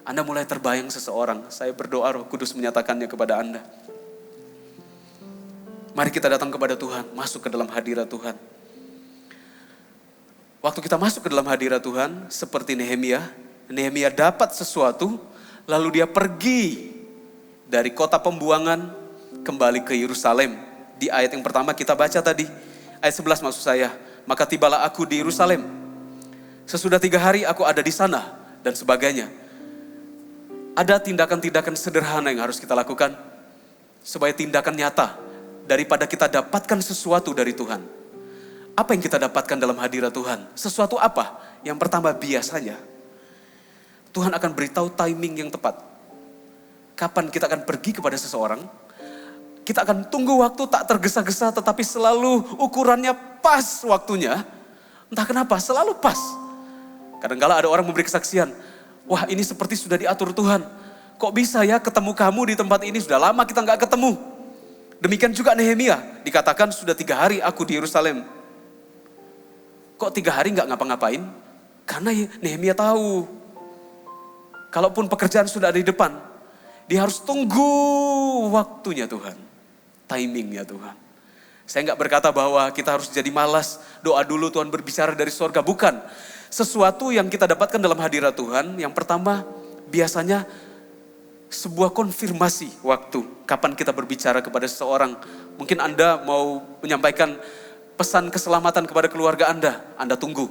Anda mulai terbayang seseorang. Saya berdoa Roh Kudus menyatakannya kepada Anda. Mari kita datang kepada Tuhan, masuk ke dalam hadirat Tuhan. Waktu kita masuk ke dalam hadirat Tuhan, seperti Nehemia dapat sesuatu, lalu dia pergi dari kota pembuangan kembali ke Yerusalem. Di ayat yang pertama kita baca tadi, ayat 11 maksud saya. Maka tibalah aku di Yerusalem. Sesudah 3 hari aku ada di sana dan sebagainya. Ada tindakan-tindakan sederhana yang harus kita lakukan supaya tindakan nyata daripada kita dapatkan sesuatu dari Tuhan. Apa yang kita dapatkan dalam hadirat Tuhan? Sesuatu apa? Yang pertama, biasanya Tuhan akan beritahu timing yang tepat. Kapan kita akan pergi kepada seseorang? Kita akan tunggu waktu tak tergesa-gesa, tetapi selalu ukurannya pas waktunya. Entah kenapa, selalu pas. Kadang-kala ada orang memberi kesaksian, wah ini seperti sudah diatur Tuhan. Kok bisa ya ketemu kamu di tempat ini, sudah lama kita gak ketemu. Demikian juga Nehemia, dikatakan sudah 3 hari aku di Yerusalem. Kok 3 hari gak ngapa-ngapain? Karena Nehemia tahu, kalaupun pekerjaan sudah ada di depan, dia harus tunggu waktunya Tuhan. Timingnya Tuhan. Saya nggak berkata bahwa kita harus jadi malas, doa dulu Tuhan berbicara dari sorga. Bukan. Sesuatu yang kita dapatkan dalam hadirat Tuhan, yang pertama biasanya sebuah konfirmasi waktu. Kapan kita berbicara kepada seseorang. Mungkin Anda mau menyampaikan pesan keselamatan kepada keluarga Anda. Anda tunggu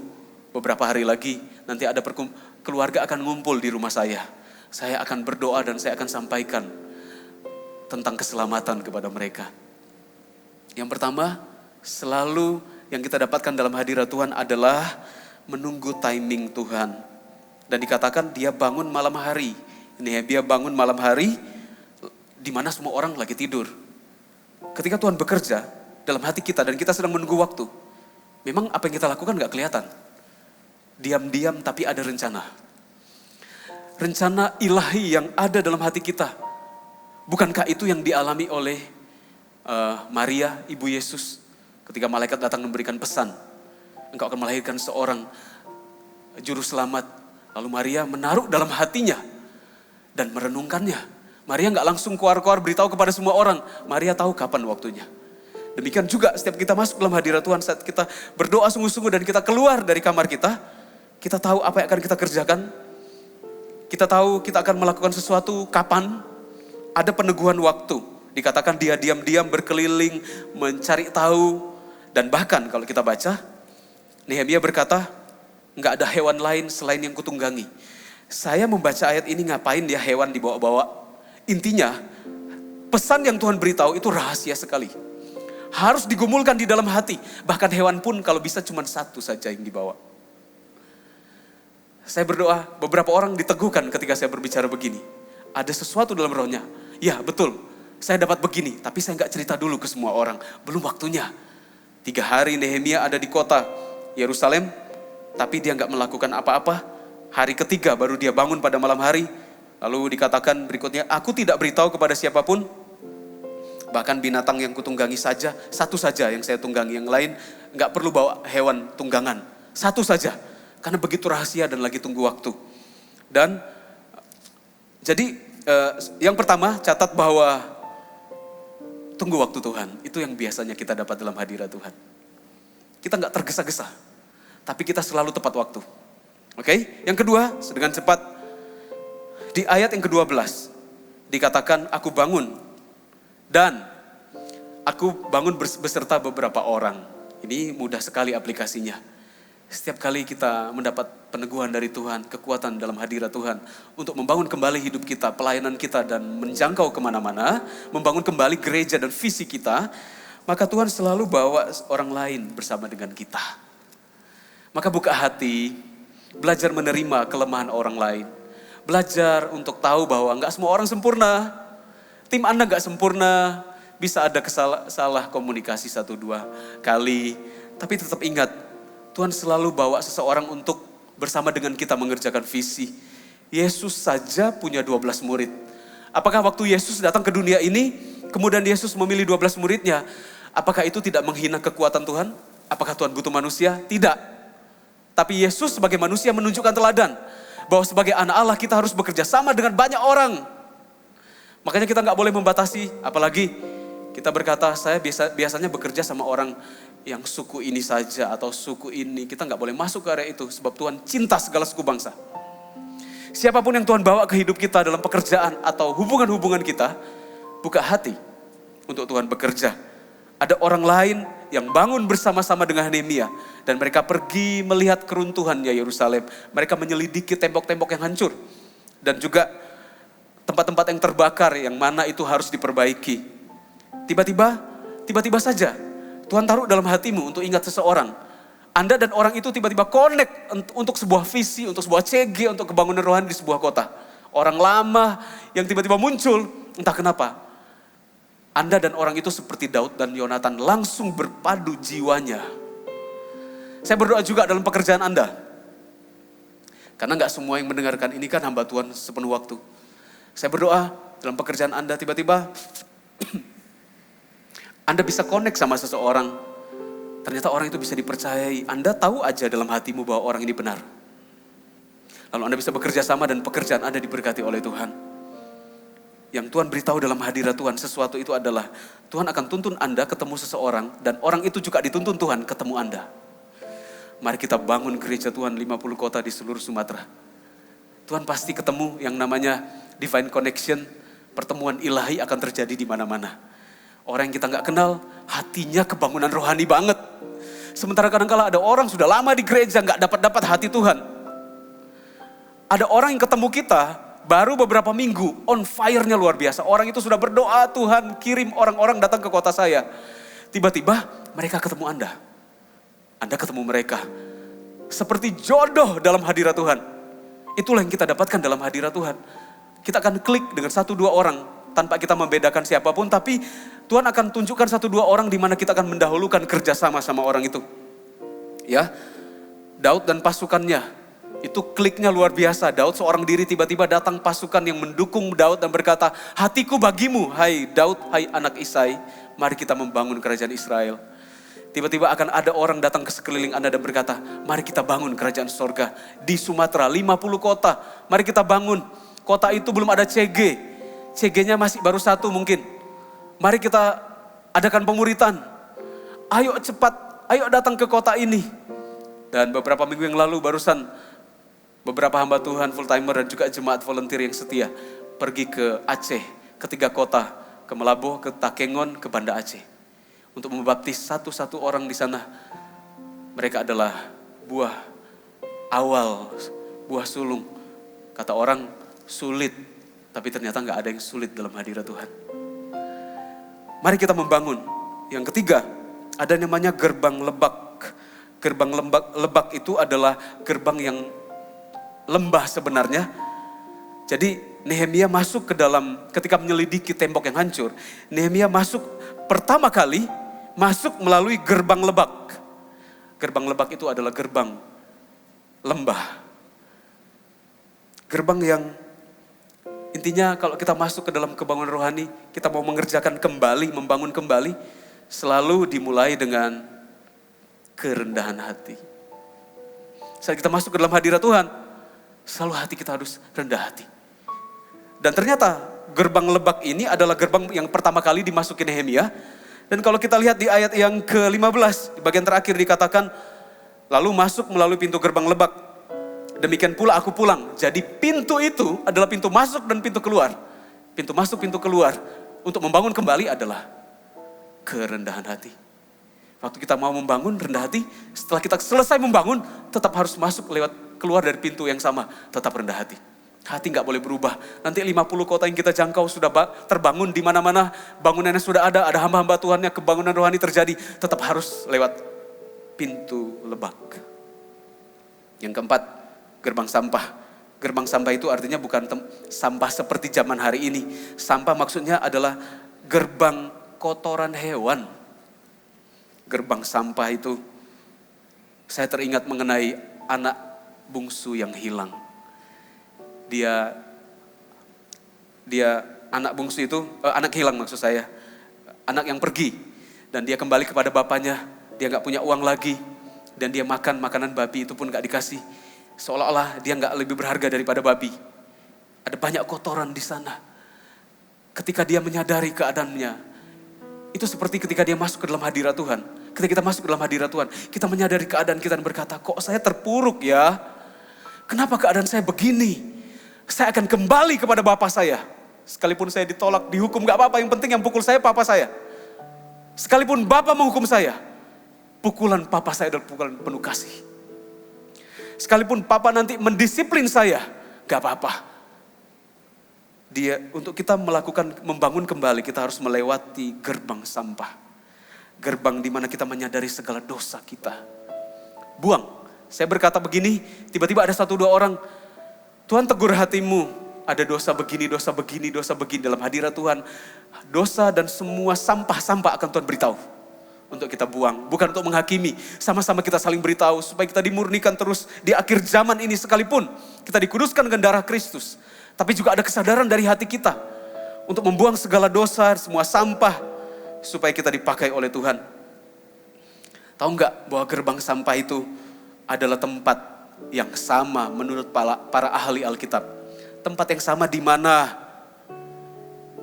beberapa hari lagi, nanti ada keluarga akan ngumpul di rumah saya. Saya akan berdoa dan saya akan sampaikan tentang keselamatan kepada mereka. Yang pertama, selalu yang kita dapatkan dalam hadirat Tuhan adalah menunggu timing Tuhan. Dan dikatakan dia bangun malam hari. Nehemia bangun malam hari, di mana semua orang lagi tidur. Ketika Tuhan bekerja dalam hati kita dan kita sedang menunggu waktu, memang apa yang kita lakukan gak kelihatan. Diam-diam tapi ada rencana. Rencana ilahi yang ada dalam hati kita. Bukankah itu yang dialami oleh Maria, ibu Yesus, ketika malaikat datang memberikan pesan, engkau akan melahirkan seorang juru selamat. Lalu Maria menaruh dalam hatinya dan merenungkannya. Maria gak langsung keluar-keluar beritahu kepada semua orang. Maria tahu kapan waktunya. Demikian juga setiap kita masuk dalam hadirat Tuhan, saat kita berdoa sungguh-sungguh dan kita keluar dari kamar kita tahu apa yang akan kita kerjakan. Kita tahu kita akan melakukan sesuatu kapan. Ada peneguhan waktu. Dikatakan dia diam-diam berkeliling, mencari tahu. Dan bahkan kalau kita baca, Nehemia berkata, enggak ada hewan lain selain yang kutunggangi. Saya membaca ayat ini ngapain dia hewan dibawa-bawa? Intinya, pesan yang Tuhan beritahu itu rahasia sekali. Harus digumulkan di dalam hati. Bahkan hewan pun kalau bisa cuma satu saja yang dibawa. Saya berdoa, beberapa orang diteguhkan ketika saya berbicara begini. Ada sesuatu dalam rohnya. Ya betul, saya dapat begini. Tapi saya nggak cerita dulu ke semua orang. Belum waktunya. 3 hari Nehemia ada di kota Yerusalem. Tapi dia nggak melakukan apa-apa. Hari ketiga baru dia bangun pada malam hari. Lalu dikatakan berikutnya, aku tidak beritahu kepada siapapun. Bahkan binatang yang kutunggangi saja, satu saja yang saya tunggangi. Yang lain nggak perlu bawa hewan tunggangan. Satu saja. Karena begitu rahasia dan lagi tunggu waktu. Dan jadi yang pertama catat bahwa tunggu waktu Tuhan. Itu yang biasanya kita dapat dalam hadirat Tuhan. Kita nggak tergesa-gesa. Tapi kita selalu tepat waktu. Oke? Yang kedua, dengan cepat. Di ayat yang ke-12. Dikatakan aku bangun. Dan aku bangun beserta beberapa orang. Ini mudah sekali aplikasinya. Setiap kali kita mendapat peneguhan dari Tuhan, kekuatan dalam hadirat Tuhan untuk membangun kembali hidup kita, pelayanan kita dan menjangkau kemana-mana, membangun kembali gereja dan visi kita, maka Tuhan selalu bawa orang lain bersama dengan kita. Maka buka hati, belajar menerima kelemahan orang lain, belajar untuk tahu bahwa enggak semua orang sempurna, tim Anda enggak sempurna, bisa ada salah komunikasi 1-2 kali, tapi tetap ingat, Tuhan selalu bawa seseorang untuk bersama dengan kita mengerjakan visi. Yesus saja punya 12 murid. Apakah waktu Yesus datang ke dunia ini, kemudian Yesus memilih 12 muridnya, apakah itu tidak menghina kekuatan Tuhan? Apakah Tuhan butuh manusia? Tidak. Tapi Yesus sebagai manusia menunjukkan teladan, bahwa sebagai anak Allah kita harus bekerja sama dengan banyak orang. Makanya kita nggak boleh membatasi, apalagi kita berkata, saya biasanya bekerja sama orang yang suku ini saja atau suku ini. Kita nggak boleh masuk ke area itu sebab Tuhan cinta segala suku bangsa. Siapapun yang Tuhan bawa ke hidup kita dalam pekerjaan atau hubungan-hubungan kita, buka hati untuk Tuhan bekerja. Ada orang lain yang bangun bersama-sama dengan Nehemia dan mereka pergi melihat keruntuhannya Yerusalem. Mereka menyelidiki tembok-tembok yang hancur dan juga tempat-tempat yang terbakar yang mana itu harus diperbaiki. Tiba-tiba saja Tuhan taruh dalam hatimu untuk ingat seseorang. Anda dan orang itu tiba-tiba connect untuk sebuah visi, untuk sebuah CG, untuk kebangunan rohani di sebuah kota. Orang lama yang tiba-tiba muncul, entah kenapa. Anda dan orang itu seperti Daud dan Yonatan langsung berpadu jiwanya. Saya berdoa juga dalam pekerjaan Anda. Karena gak semua yang mendengarkan ini kan hamba Tuhan sepenuh waktu. Saya berdoa dalam pekerjaan Anda tiba-tiba Anda bisa connect sama seseorang. Ternyata orang itu bisa dipercayai. Anda tahu aja dalam hatimu bahwa orang ini benar. Lalu Anda bisa bekerja sama dan pekerjaan Anda diberkati oleh Tuhan. Yang Tuhan beritahu dalam hadirat Tuhan, sesuatu itu adalah Tuhan akan tuntun Anda ketemu seseorang dan orang itu juga dituntun Tuhan ketemu Anda. Mari kita bangun gereja Tuhan 50 kota di seluruh Sumatera. Tuhan pasti ketemu yang namanya divine connection, pertemuan ilahi akan terjadi di mana-mana. Orang yang kita nggak kenal, hatinya kebangunan rohani banget. Sementara kadang-kala ada orang sudah lama di gereja nggak dapat hati Tuhan. Ada orang yang ketemu kita baru beberapa minggu, on fire-nya luar biasa. Orang itu sudah berdoa, Tuhan kirim orang-orang datang ke kota saya. Tiba-tiba mereka ketemu Anda. Anda ketemu mereka. Seperti jodoh dalam hadirat Tuhan. Itulah yang kita dapatkan dalam hadirat Tuhan. Kita akan klik dengan 1-2 orang tanpa kita membedakan siapapun, tapi Tuhan akan tunjukkan 1-2 orang di mana kita akan mendahulukan kerjasama sama orang itu. Ya, Daud dan pasukannya, itu kliknya luar biasa. Daud seorang diri, tiba-tiba datang pasukan yang mendukung Daud dan berkata, hatiku bagimu, hai Daud, hai anak Isai, mari kita membangun kerajaan Israel. Tiba-tiba akan ada orang datang ke sekeliling Anda dan berkata, mari kita bangun kerajaan sorga di Sumatera, 50 kota, mari kita bangun. Kota itu belum ada CG. CG-nya masih baru 1 mungkin. Mari kita adakan pemuritan. Ayo cepat, ayo datang ke kota ini. Dan beberapa minggu yang lalu barusan beberapa hamba Tuhan full timer dan juga jemaat volunteer yang setia pergi ke Aceh, ke 3 kota, ke Melaboh, ke Takengon, ke Banda Aceh. Untuk membaptis satu-satu orang di sana. Mereka adalah buah awal, buah sulung Kata orang sulit, tapi ternyata nggak ada yang sulit dalam hadirat Tuhan. Mari kita membangun. Yang ketiga, ada namanya gerbang lebak. Gerbang lebak itu adalah gerbang yang lembah sebenarnya. Jadi Nehemia masuk ke dalam, ketika menyelidiki tembok yang hancur, Nehemia masuk pertama kali, masuk melalui gerbang lebak. Gerbang lebak itu adalah gerbang lembah. Gerbang yang intinya kalau kita masuk ke dalam kebangunan rohani, kita mau mengerjakan kembali, membangun kembali, selalu dimulai dengan kerendahan hati. Saat kita masuk ke dalam hadirat Tuhan, selalu hati kita harus rendah hati. Dan ternyata gerbang lebak ini adalah gerbang yang pertama kali dimasuki Nehemia. Dan kalau kita lihat di ayat yang ke-15, di bagian terakhir dikatakan, lalu masuk melalui pintu gerbang lebak. Demikian pula aku pulang. Jadi pintu itu adalah pintu masuk dan pintu keluar. Pintu masuk, pintu keluar. Untuk membangun kembali adalah kerendahan hati. Waktu kita mau membangun rendah hati, setelah kita selesai membangun, tetap harus masuk lewat keluar dari pintu yang sama. Tetap rendah hati. Hati gak boleh berubah. Nanti 50 kota yang kita jangkau sudah terbangun di mana-mana. Bangunannya sudah ada hamba-hamba Tuhannya, kebangunan rohani terjadi. Tetap harus lewat pintu lebak. Yang keempat, gerbang sampah. Gerbang sampah itu artinya bukan sampah seperti zaman hari ini. Sampah maksudnya adalah gerbang kotoran hewan. Gerbang sampah itu, saya teringat mengenai anak bungsu yang hilang. Dia anak bungsu itu, anak hilang maksud saya. Anak yang pergi dan dia kembali kepada bapaknya. Dia gak punya uang lagi dan dia makan makanan babi itu pun gak dikasih. Seolah-olah dia gak lebih berharga daripada babi. Ada banyak kotoran di sana. Ketika dia menyadari keadaannya, itu seperti ketika dia masuk ke dalam hadirat Tuhan. Ketika kita masuk ke dalam hadirat Tuhan, kita menyadari keadaan kita dan berkata, kok saya terpuruk ya? Kenapa keadaan saya begini? Saya akan kembali kepada Bapa saya. Sekalipun saya ditolak, dihukum gak apa-apa. Yang penting yang pukul saya Papa saya. Sekalipun Bapa menghukum saya, pukulan Papa saya adalah pukulan penuh kasih. Sekalipun Papa nanti mendisiplin saya, gak apa-apa. Untuk kita melakukan, membangun kembali, kita harus melewati gerbang sampah. Gerbang di mana kita menyadari segala dosa kita. Buang. Saya berkata begini, tiba-tiba ada 1-2 orang, Tuhan tegur hatimu, ada dosa begini, dosa begini, dosa begini dalam hadirat Tuhan. Dosa dan semua sampah-sampah akan Tuhan beritahu. Untuk kita buang, bukan untuk menghakimi. Sama-sama kita saling beritahu supaya kita dimurnikan terus di akhir zaman ini sekalipun. Kita dikuduskan dengan darah Kristus. Tapi juga ada kesadaran dari hati kita untuk membuang segala dosa, semua sampah supaya kita dipakai oleh Tuhan. Tahu nggak bahwa gerbang sampah itu adalah tempat yang sama menurut para ahli Alkitab. Tempat yang sama di mana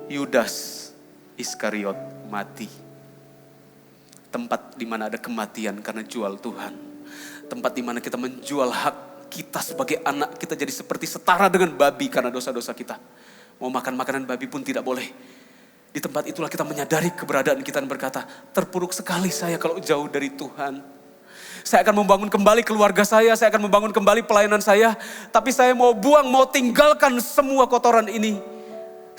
Yudas Iskariot mati. Tempat di mana ada kematian karena jual Tuhan. Tempat di mana kita menjual hak kita sebagai anak, kita jadi seperti setara dengan babi karena dosa-dosa kita. Mau makan makanan babi pun tidak boleh. Di tempat itulah kita menyadari keberadaan kita dan berkata, terpuruk sekali saya kalau jauh dari Tuhan. Saya akan membangun kembali keluarga saya akan membangun kembali pelayanan saya. Tapi saya mau buang, mau tinggalkan semua kotoran ini.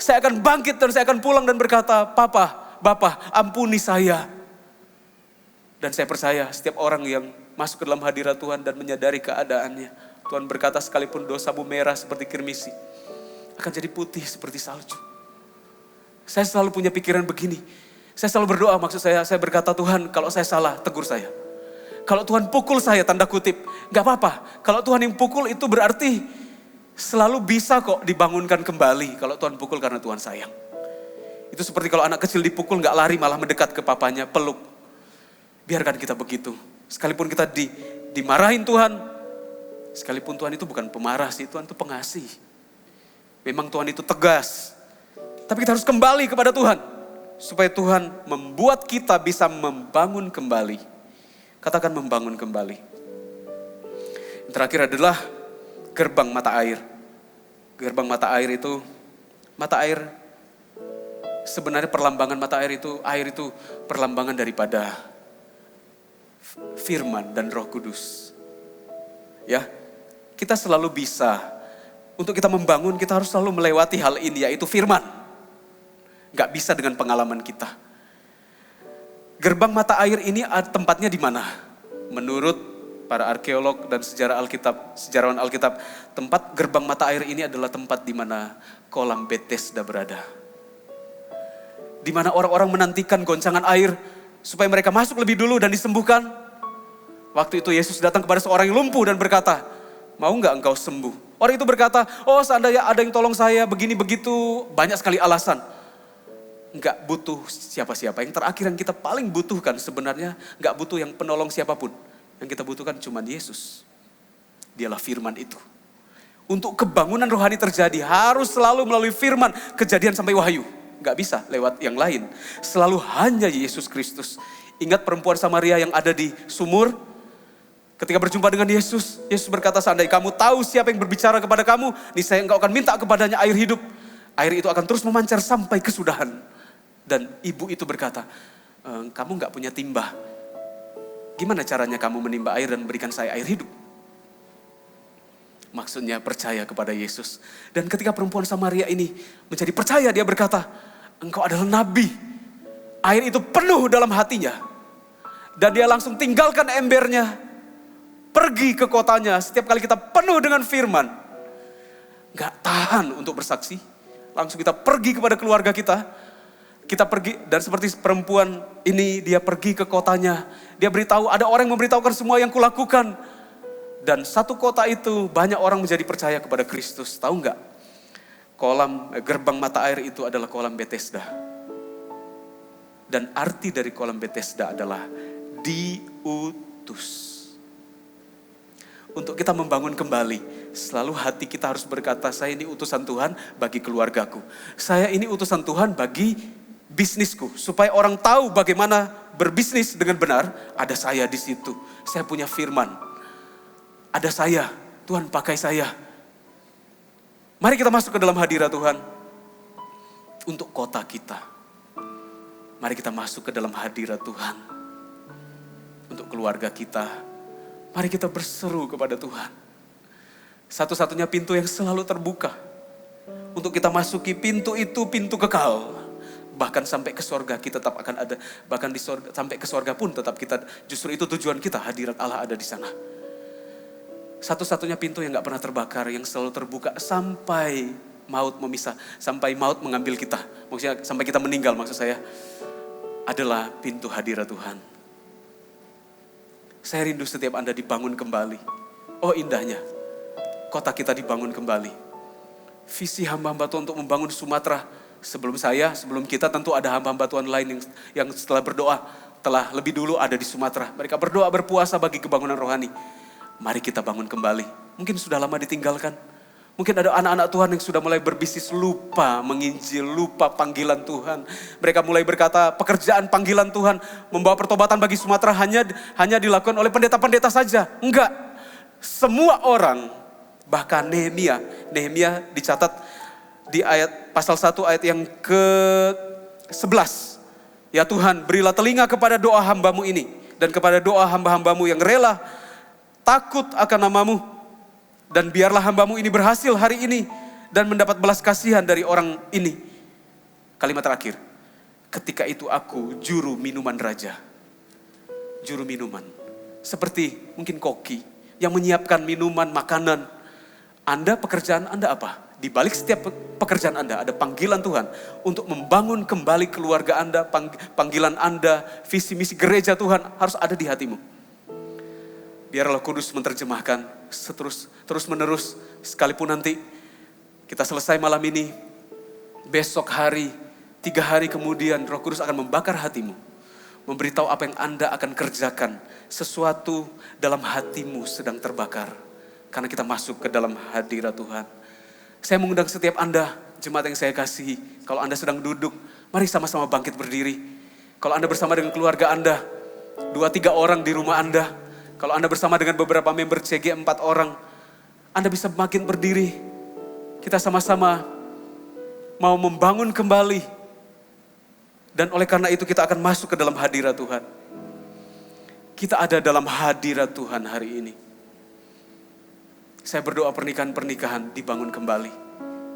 Saya akan bangkit dan saya akan pulang dan berkata, Papa, Bapa, ampuni saya. Dan saya percaya setiap orang yang masuk ke dalam hadirat Tuhan dan menyadari keadaannya. Tuhan berkata sekalipun dosamu merah seperti kirmisi, akan jadi putih seperti salju. Saya selalu punya pikiran begini. Saya selalu berdoa, maksud saya berkata, Tuhan kalau saya salah, tegur saya. Kalau Tuhan pukul saya, tanda kutip, gak apa-apa. Kalau Tuhan yang pukul itu berarti selalu bisa kok dibangunkan kembali. Kalau Tuhan pukul karena Tuhan sayang. Itu seperti kalau anak kecil dipukul gak lari, malah mendekat ke papanya, peluk. Biarkan kita begitu. Sekalipun kita dimarahin Tuhan, sekalipun Tuhan itu bukan pemarah sih, Tuhan itu pengasih. Memang Tuhan itu tegas. Tapi kita harus kembali kepada Tuhan. Supaya Tuhan membuat kita bisa membangun kembali. Katakan membangun kembali. Yang terakhir adalah gerbang mata air. Gerbang mata air itu, mata air sebenarnya perlambangan mata air itu perlambangan daripada firman dan Roh Kudus. Ya, kita selalu bisa Untuk kita membangun, kita harus selalu melewati hal ini, yaitu firman. Gak bisa dengan pengalaman kita. Gerbang mata air ini tempatnya di mana? Menurut para arkeolog dan sejarawan Alkitab, tempat gerbang mata air ini adalah tempat di mana kolam Bethesda berada. Di mana orang-orang menantikan goncangan air supaya mereka masuk lebih dulu dan disembuhkan. Waktu itu Yesus datang kepada seorang yang lumpuh dan berkata, mau nggak engkau sembuh? Orang itu berkata, oh seandainya ada yang tolong saya begini begitu, banyak sekali alasan. Nggak butuh siapa-siapa. Yang terakhir yang kita paling butuhkan sebenarnya nggak butuh yang penolong siapapun. Yang kita butuhkan cuma Yesus. Dialah firman itu. Untuk kebangunan rohani terjadi harus selalu melalui firman, Kejadian sampai Wahyu. Nggak bisa lewat yang lain. Selalu hanya Yesus Kristus. Ingat perempuan Samaria yang ada di sumur? Ketika berjumpa dengan Yesus, Yesus berkata, seandainya kamu tahu siapa yang berbicara kepada kamu, niscaya engkau akan minta kepadanya air hidup. Air itu akan terus memancar sampai kesudahan. Dan ibu itu berkata, kamu gak punya timba. Gimana caranya kamu menimba air dan memberikan saya air hidup? Maksudnya percaya kepada Yesus. Dan ketika perempuan Samaria ini menjadi percaya, dia berkata, engkau adalah nabi. Air itu penuh dalam hatinya. Dan dia langsung tinggalkan embernya. Pergi ke kotanya. Setiap kali kita penuh dengan firman, gak tahan untuk bersaksi. Langsung kita pergi kepada keluarga kita. Kita pergi, dan seperti perempuan ini, dia pergi ke kotanya. Dia beritahu, ada orang yang memberitahukan semua yang kulakukan. Dan satu kota itu banyak orang menjadi percaya kepada Kristus. Tahu nggak? Gerbang mata air itu adalah kolam Bethesda. Dan arti dari kolam Bethesda adalah diutus. Untuk kita membangun kembali, selalu hati kita harus berkata, saya ini utusan Tuhan bagi keluargaku. Saya ini utusan Tuhan bagi bisnisku. Supaya orang tahu bagaimana berbisnis dengan benar, ada saya di situ. Saya punya firman. Ada saya, Tuhan pakai saya. Mari kita masuk ke dalam hadirat Tuhan. Untuk kota kita. Mari kita masuk ke dalam hadirat Tuhan. Untuk keluarga kita. Mari kita berseru kepada Tuhan. Satu-satunya pintu yang selalu terbuka. Untuk kita masuki pintu itu, pintu kekal. Bahkan sampai ke sorga kita tetap akan ada. Bahkan di sorga, sampai ke sorga pun tetap kita, justru itu tujuan kita, hadirat Allah ada di sana. Satu-satunya pintu yang gak pernah terbakar, yang selalu terbuka sampai maut memisah. Sampai maut mengambil kita. Maksudnya sampai kita meninggal maksud saya. Adalah pintu hadirat Tuhan. Saya rindu setiap Anda dibangun kembali. Oh indahnya, kota kita dibangun kembali. Visi hamba-hamba Tuhan untuk membangun Sumatera. Sebelum kita tentu ada hamba-hamba Tuhan lain yang setelah berdoa, telah lebih dulu ada di Sumatera. Mereka berdoa berpuasa bagi kebangunan rohani. Mari kita bangun kembali. Mungkin sudah lama ditinggalkan. Mungkin ada anak-anak Tuhan yang sudah mulai berbisnis, lupa menginjil, lupa panggilan Tuhan. Mereka mulai berkata pekerjaan panggilan Tuhan, membawa pertobatan bagi Sumatera hanya dilakukan oleh pendeta-pendeta saja. Enggak, semua orang, bahkan Nehemia dicatat di ayat pasal 1 ayat yang ke-11. Ya Tuhan, berilah telinga kepada doa hambamu ini dan kepada doa hamba-hambamu yang rela takut akan namamu. Dan biarlah hambamu ini berhasil hari ini dan mendapat belas kasihan dari orang ini. Kalimat terakhir, ketika itu aku juru minuman raja. Juru minuman. Seperti mungkin koki yang menyiapkan minuman, makanan. Anda, pekerjaan Anda apa? Di balik setiap pekerjaan Anda ada panggilan Tuhan untuk membangun kembali keluarga Anda, panggilan Anda, visi misi gereja Tuhan harus ada di hatimu. Biar Roh Kudus menerjemahkan terus menerus, sekalipun nanti kita selesai malam ini, besok hari, 3 hari kemudian Roh Kudus akan membakar hatimu, memberitahu apa yang Anda akan kerjakan, sesuatu dalam hatimu sedang terbakar karena kita masuk ke dalam hadirat Tuhan. Saya mengundang setiap Anda, jemaat yang saya kasihi, kalau Anda sedang duduk, mari sama-sama bangkit berdiri. Kalau Anda bersama dengan keluarga Anda, 2-3 orang di rumah Anda, kalau Anda bersama dengan beberapa member CG 4 orang, Anda bisa makin berdiri. Kita sama-sama mau membangun kembali. Dan oleh karena itu kita akan masuk ke dalam hadirat Tuhan. Kita ada dalam hadirat Tuhan hari ini. Saya berdoa pernikahan-pernikahan dibangun kembali.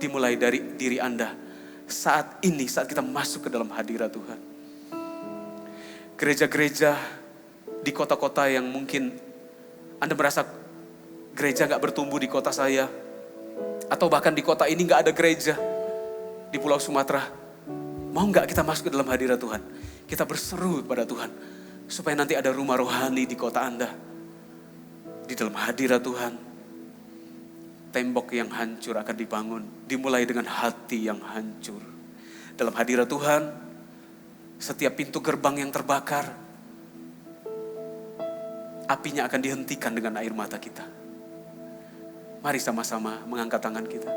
Dimulai dari diri Anda. Saat ini, saat kita masuk ke dalam hadirat Tuhan. Gereja-gereja di kota-kota yang mungkin Anda merasa gereja gak bertumbuh di kota saya. Atau bahkan di kota ini gak ada gereja. Di Pulau Sumatera. Mau gak kita masuk ke dalam hadirat Tuhan? Kita berseru kepada Tuhan. Supaya nanti ada rumah rohani di kota Anda. Di dalam hadirat Tuhan. Tembok yang hancur akan dibangun. Dimulai dengan hati yang hancur. Dalam hadirat Tuhan, setiap pintu gerbang yang terbakar, apinya akan dihentikan dengan air mata kita. Mari sama-sama mengangkat tangan kita.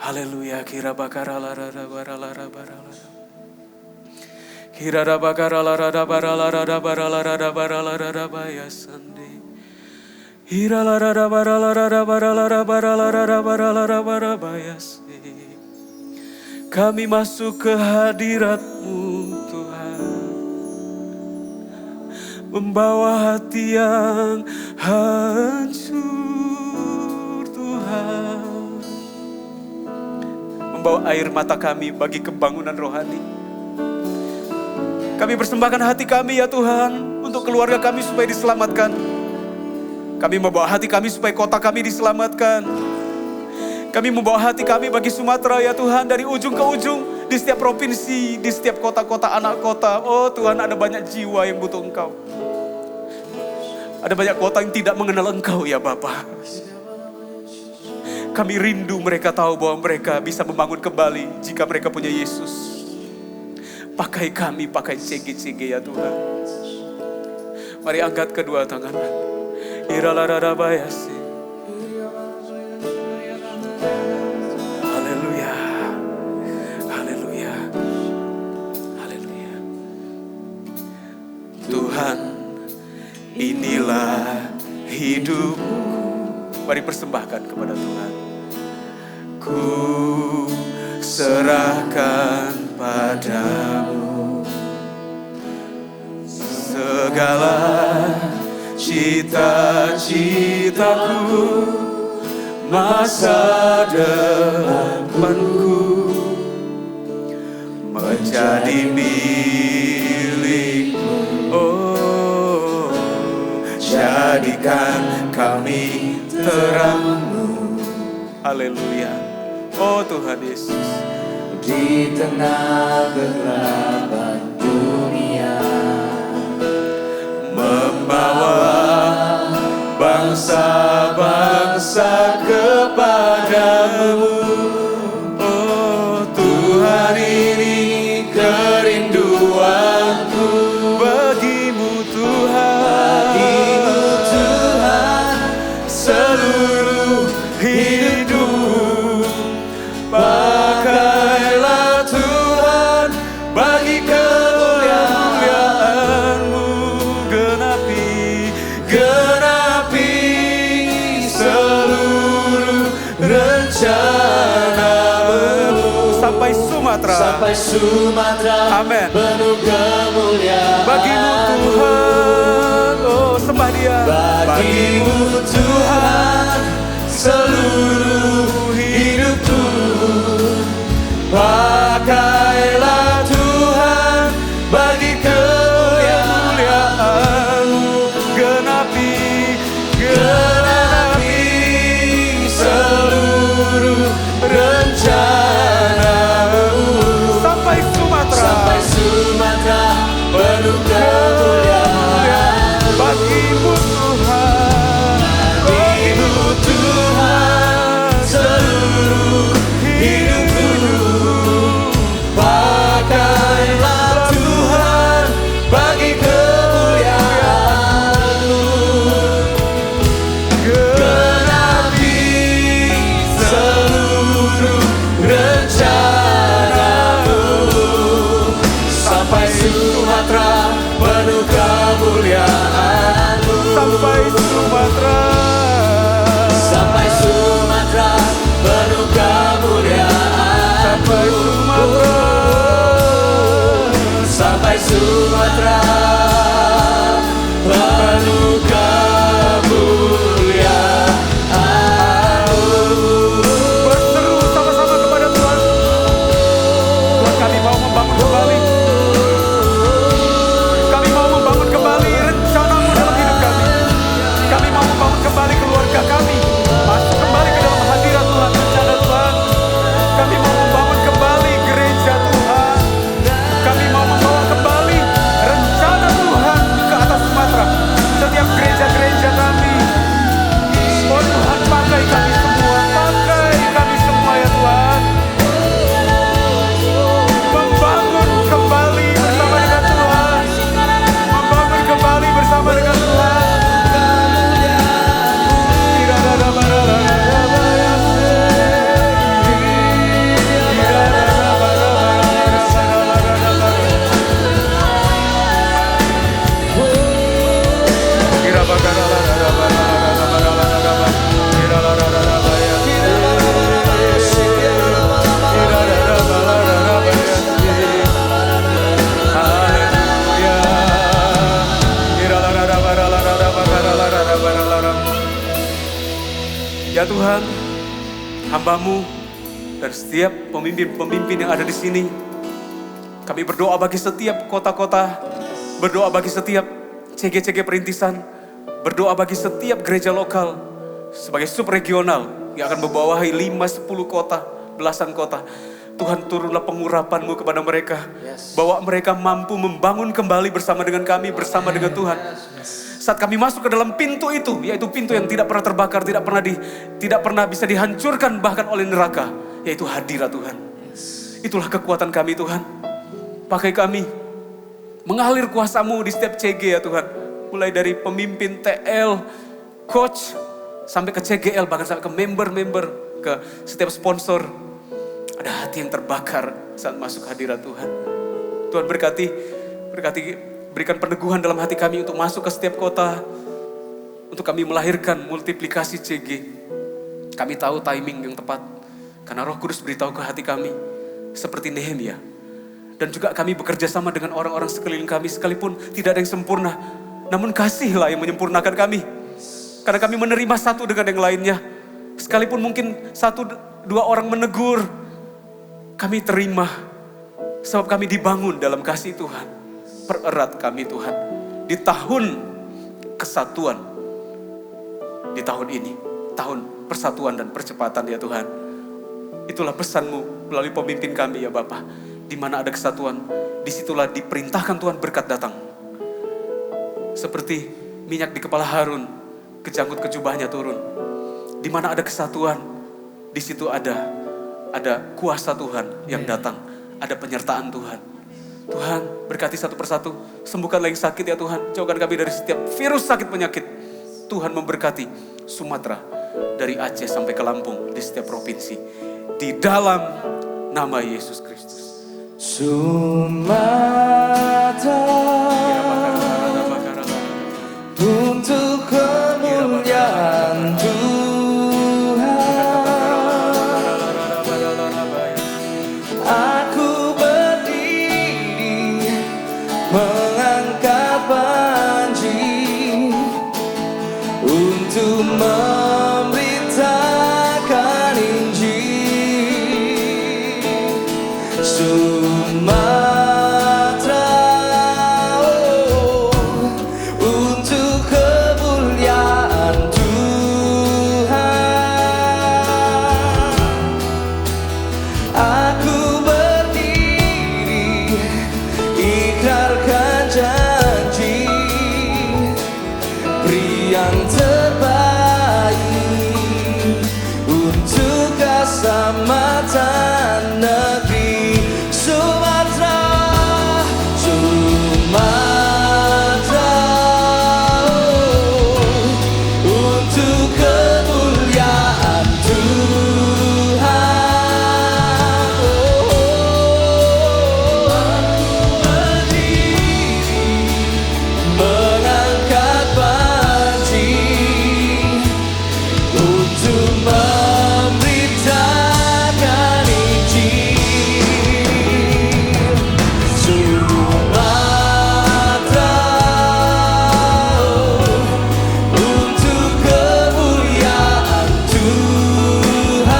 Haleluya. Kira bakara lara bara lara bara lara. Kira bakara lara bara lara bara lara bara lara baya sande. Hira lara bara lara bara lara bara lara bara lara bara bayas. Kami masuk ke hadirat-Mu Tuhan. Membawa hati yang hancur Tuhan. Membawa air mata kami bagi kebangunan rohani. Kami persembahkan hati kami ya Tuhan. Untuk keluarga kami supaya diselamatkan. Kami membawa hati kami supaya kota kami diselamatkan. Kami membawa hati kami bagi Sumatera ya Tuhan. Dari ujung ke ujung. Di setiap provinsi. Di setiap kota-kota, anak kota. Oh Tuhan, ada banyak jiwa yang butuh Engkau. Ada banyak kota yang tidak mengenal Engkau ya Bapa. Kami rindu mereka tahu bahwa mereka bisa membangun kembali. Jika mereka punya Yesus. Pakai kami, pakai CG-CG ya Tuhan. Mari angkat kedua tangan. Haleluya. Haleluya. Haleluya. Tuhan, inilah hidup. Mari persembahkan kepada Tuhan. Ku serahkan padamu segala cita-citaku, masa depanku menjadi milikmu. Oh, jadikan kami terang-Mu. Haleluya. Oh Tuhan Yesus. Di tengah kegelapan dunia, membawa bangsa-bangsa kepadamu. Oh Tuhan, ini kerinduanku bagimu Tuhan. Bagimu Tuhan, seluruh hidup. Pakailah Tuhan bagi kemuliaan-Mu. Genapi seluruh rencana-Mu. Sampai Sumatera, Amen. Penuh kemuliaan bagimu Tuhan. Oh, sembah Dia. Bagimu Tuhan, seluruh hidupku. Pakailah Tuhan bagi kemuliaan-Mu. Genapi seluruh rencana-Mu. Sampai Sumatera, penuh kemuliaan bagimu Tuhan. Bagimu Tuhan, seluruh hidupku. Pakailah Tuhan bagi kemuliaan-Mu. Genapi seluruh rencana-Mu. Sampai Sumatera, penuh kemuliaan-Mu. Sampai Sumatera, penuh kemuliaan-Mu. Sampai Sumatera, penuh kemuliaan. Ya Tuhan, hamba-Mu dan setiap pemimpin-pemimpin yang ada di sini, kami berdoa bagi setiap kota-kota, berdoa bagi setiap CG-CG perintisan, berdoa bagi setiap gereja lokal sebagai subregional yang akan membawahi 5-10 kota, belasan kota. Tuhan, turunlah pengurapan-Mu kepada mereka, bahwa mereka mampu membangun kembali bersama dengan kami, bersama dengan Tuhan. Saat kami masuk ke dalam pintu itu, yaitu pintu yang tidak pernah terbakar, tidak pernah bisa dihancurkan bahkan oleh neraka, yaitu hadirat Tuhan. Itulah kekuatan kami Tuhan. Pakai kami, mengalir kuasa-Mu di setiap CG ya Tuhan. Mulai dari pemimpin TL, coach, sampai ke CGL, bahkan sampai ke member-member, ke setiap sponsor. Ada hati yang terbakar saat masuk hadirat Tuhan. Tuhan berkati, berikan peneguhan dalam hati kami untuk masuk ke setiap kota, untuk kami melahirkan multiplikasi CG. Kami tahu timing yang tepat, karena Roh Kudus beritahu ke hati kami, seperti Nehemia. Dan juga kami bekerja sama dengan orang-orang sekeliling kami, sekalipun tidak ada yang sempurna, namun kasihlah yang menyempurnakan kami. Karena kami menerima satu dengan yang lainnya. Sekalipun mungkin 1-2 orang menegur, kami terima, sebab kami dibangun dalam kasih Tuhan. Pererat kami Tuhan, di tahun kesatuan, di tahun ini, tahun persatuan dan percepatan ya Tuhan. Itulah pesan-Mu melalui pemimpin kami ya Bapa. Di mana ada kesatuan, disitulah diperintahkan Tuhan berkat datang. Seperti minyak di kepala Harun, kejanggut ke jubahnya turun. Di mana ada kesatuan, di situ ada kuasa Tuhan yang datang, ada penyertaan Tuhan. Tuhan, berkati satu persatu, sembuhkanlah yang sakit ya Tuhan. Jauhkan kami dari setiap virus sakit penyakit. Tuhan memberkati Sumatera, dari Aceh sampai ke Lampung, di setiap provinsi. Di dalam nama Yesus Kristus. Sumatera untuk kemuliaan mengangkat banji untuk memberitakan Injil. Sumatera untuk kemuliaan Tuhan. Aku berdiri, ikrarkan janji, beri yang terbaik untuk keselamatan negeri Sumatera. Sumatera untuk kemuliaan Tuhan. Mengangkat banji untuk memberitakan Injil. Sumatera untuk kemuliaan Tuhan.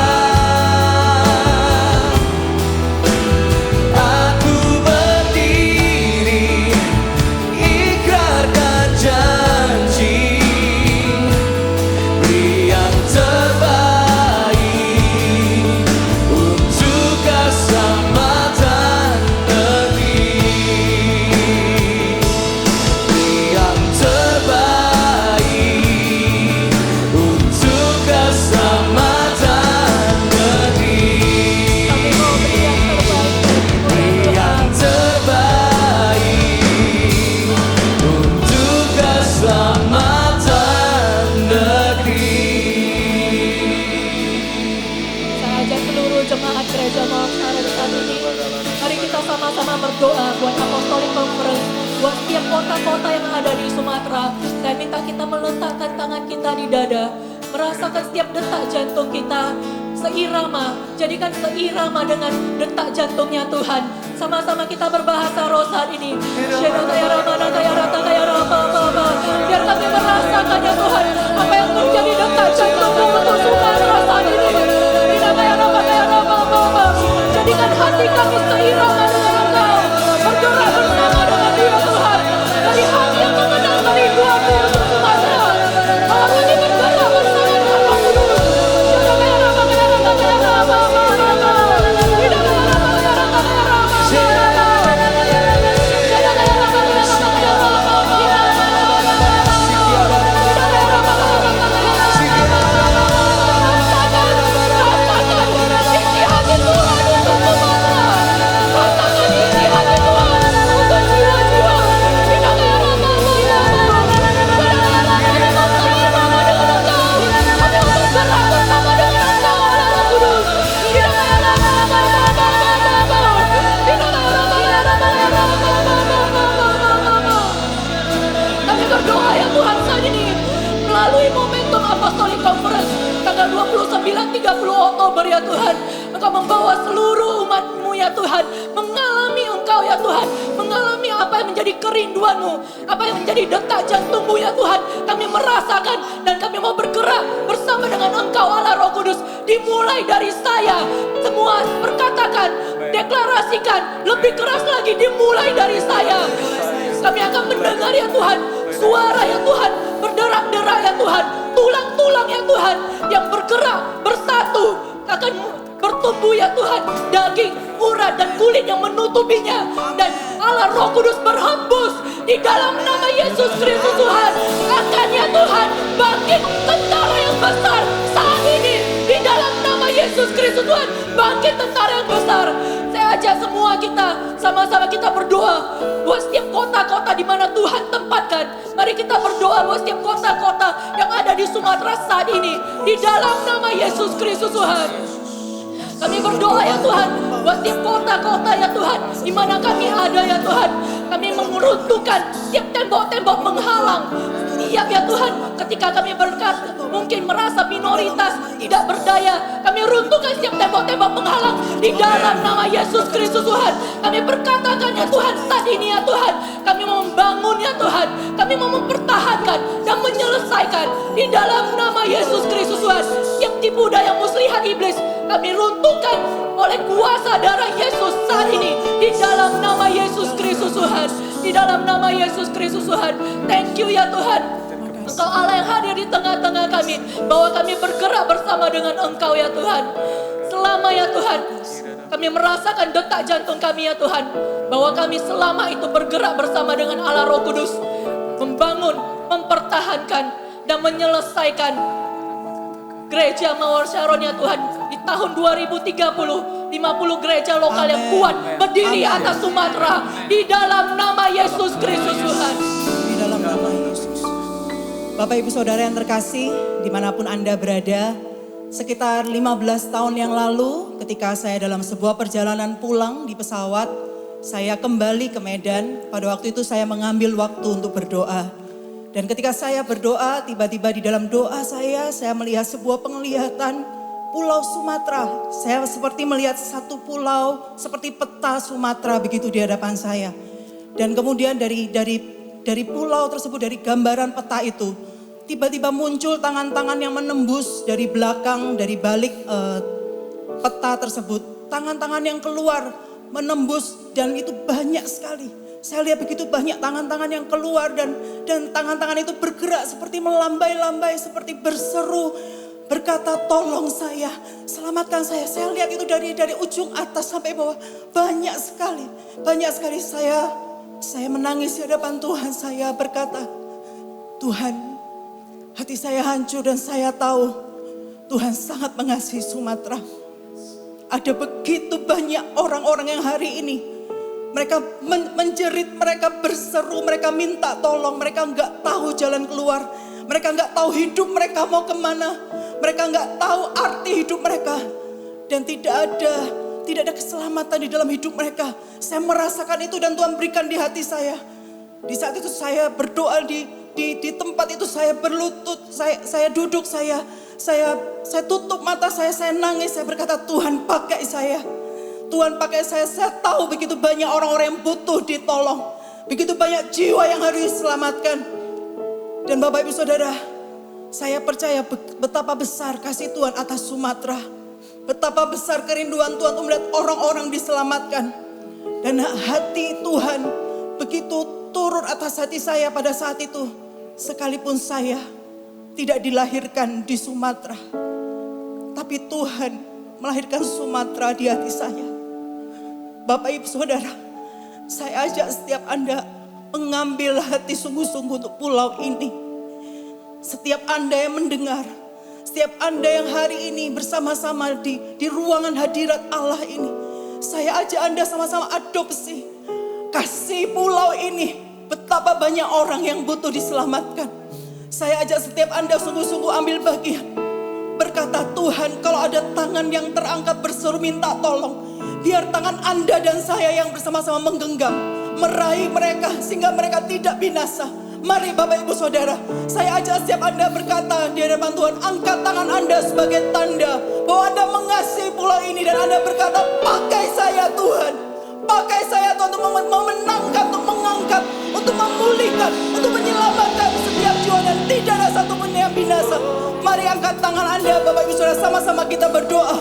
Aku berdiri, ikrarkan janji, beri yang terbaik untuk keselamatan negeri. Beri yang terbaik untuk keselamatan negeri. Beri yang terbaik untuk keselamatan negeri. Saya ajak seluruh jemaat gereja Maksara di saat ini. Mari kita sama-sama berdoa buat Apostolic Conference, buat setiap kota-kota yang ada di Sumatera. Saya minta kita meletakkan tangan kita di dada, merasakan setiap detak jantung kita seirama. Jadikan seirama dengan detak jantungnya Tuhan. Sama-sama kita berbahasa roh saat ini. Biar kami merasakan ya Tuhan, apa yang menjadi detak jantung untuk Sumatera. melalui momentum Apostolic Conference tanggal 29-30 Oktober ya Tuhan. Engkau membawa seluruh umat-Mu ya Tuhan, mengalami Engkau ya Tuhan, mengalami apa yang menjadi kerinduan-Mu, apa yang menjadi detak jantung-Mu ya Tuhan. Kami merasakan dan kami mau bergerak bersama dengan Engkau Allah Roh Kudus. Dimulai dari saya, semua perkatakan, deklarasikan, lebih keras lagi dimulai dari saya. Kami akan mendengar ya Tuhan, suara ya Tuhan, berderak-derak ya Tuhan, tulang-tulang ya Tuhan, yang bergerak, bersatu, akan bertumbuh ya Tuhan, daging, urat dan kulit yang menutupinya. Dan Allah Roh Kudus berhembus di dalam nama Yesus Kristus Tuhan. Akan ya Tuhan, bangkit tentara yang besar saat ini. Di dalam nama Yesus Kristus Tuhan, bangkit tentara yang besar. Saya ajak semua kita, sama-sama kita berdoa buat setiap kota-kota di mana Tuhan tempatkan. Mari kita berdoa buat setiap kota-kota yang ada di Sumatera saat ini. Di dalam nama Yesus Kristus Tuhan. Kami berdoa ya Tuhan, buat setiap kota-kota ya Tuhan, di mana kami ada ya Tuhan. Kami meruntuhkan setiap tembok-tembok menghalang. Setiap ya Tuhan, ketika kami berkat, mungkin merasa minoritas, tidak berdaya. Kami runtuhkan setiap tembok-tembok menghalang di dalam nama Yesus Kristus Tuhan. Kami berkatakan ya Tuhan, saat ini ya Tuhan, kami mau membangun ya Tuhan. Kami mau mempertahankan dan menyelesaikan di dalam nama Yesus Kristus Tuhan. Setiap tipu daya muslihat iblis, kami runtuhkan oleh kuasa darah Yesus saat ini. Di dalam nama Yesus Kristus Tuhan. Di dalam nama Yesus Kristus Tuhan. Thank you ya Tuhan. Engkau Allah yang hadir di tengah-tengah kami. Bahwa kami bergerak bersama dengan Engkau ya Tuhan. Selama ya Tuhan, kami merasakan detak jantung kami ya Tuhan. Bahwa kami selama itu bergerak bersama dengan Allah Roh Kudus. Membangun, mempertahankan, dan menyelesaikan gereja Mawar Sharon ya Tuhan. Di tahun 2030, 50 gereja lokal yang kuat berdiri atas Sumatera. Di dalam nama Yesus Kristus Tuhan. Di dalam nama Yesus. Bapak Ibu Saudara yang terkasih, dimanapun Anda berada, sekitar 15 tahun yang lalu ketika saya dalam sebuah perjalanan pulang di pesawat, saya kembali ke Medan. Pada waktu itu saya mengambil waktu untuk berdoa. Dan ketika saya berdoa, tiba-tiba di dalam doa saya melihat sebuah penglihatan Pulau Sumatera. Saya seperti melihat satu pulau seperti peta Sumatera begitu di hadapan saya. Dan kemudian dari pulau tersebut, dari gambaran peta itu, tiba-tiba muncul tangan-tangan yang menembus dari belakang, dari balik peta tersebut. Tangan-tangan yang keluar, menembus, dan itu banyak sekali. Saya lihat begitu banyak tangan-tangan yang keluar dan tangan-tangan itu bergerak seperti melambai-lambai, seperti berseru, berkata tolong saya, selamatkan saya. Saya lihat itu dari ujung atas sampai bawah, banyak sekali saya menangis di hadapan Tuhan. Saya berkata, Tuhan, hati saya hancur dan saya tahu Tuhan sangat mengasihi Sumatera. Ada begitu banyak orang-orang yang hari ini mereka menjerit, mereka berseru, mereka minta tolong, mereka enggak tahu jalan keluar, mereka enggak tahu hidup mereka mau kemana, mereka enggak tahu arti hidup mereka, dan tidak ada keselamatan di dalam hidup mereka. Saya merasakan itu dan Tuhan berikan di hati saya. Di saat itu saya berdoa di tempat itu, saya berlutut, saya duduk, saya tutup mata saya nangis, saya berkata Tuhan pakai saya. Tuhan pakai saya tahu begitu banyak orang-orang yang butuh ditolong. Begitu banyak jiwa yang harus diselamatkan. Dan Bapak Ibu Saudara, saya percaya betapa besar kasih Tuhan atas Sumatera. Betapa besar kerinduan Tuhan untuk melihat orang-orang diselamatkan. Dan hati Tuhan begitu turun atas hati saya pada saat itu. Sekalipun saya tidak dilahirkan di Sumatera, tapi Tuhan melahirkan Sumatera di hati saya. Bapak Ibu Saudara, saya ajak setiap Anda mengambil hati sungguh-sungguh untuk pulau ini. Setiap Anda yang mendengar, setiap Anda yang hari ini bersama-sama di ruangan hadirat Allah ini, saya ajak Anda sama-sama adopsi. Kasih pulau ini, betapa banyak orang yang butuh diselamatkan. Saya ajak setiap Anda sungguh-sungguh ambil bagian. Berkata Tuhan, kalau ada tangan yang terangkat berseru minta tolong, biar tangan Anda dan saya yang bersama-sama menggenggam. meraih mereka sehingga mereka tidak binasa. Mari Bapak Ibu Saudara, saya ajak setiap Anda berkata di hadapan Tuhan, angkat tangan Anda sebagai tanda bahwa Anda mengasihi pulau ini, dan Anda berkata, pakai saya Tuhan, pakai saya Tuhan untuk memenangkan, untuk mengangkat, untuk memulihkan, untuk menyelamatkan setiap jiwa dan tidak ada satupun yang binasa. Mari angkat tangan Anda Bapak Ibu Saudara, sama-sama kita berdoa.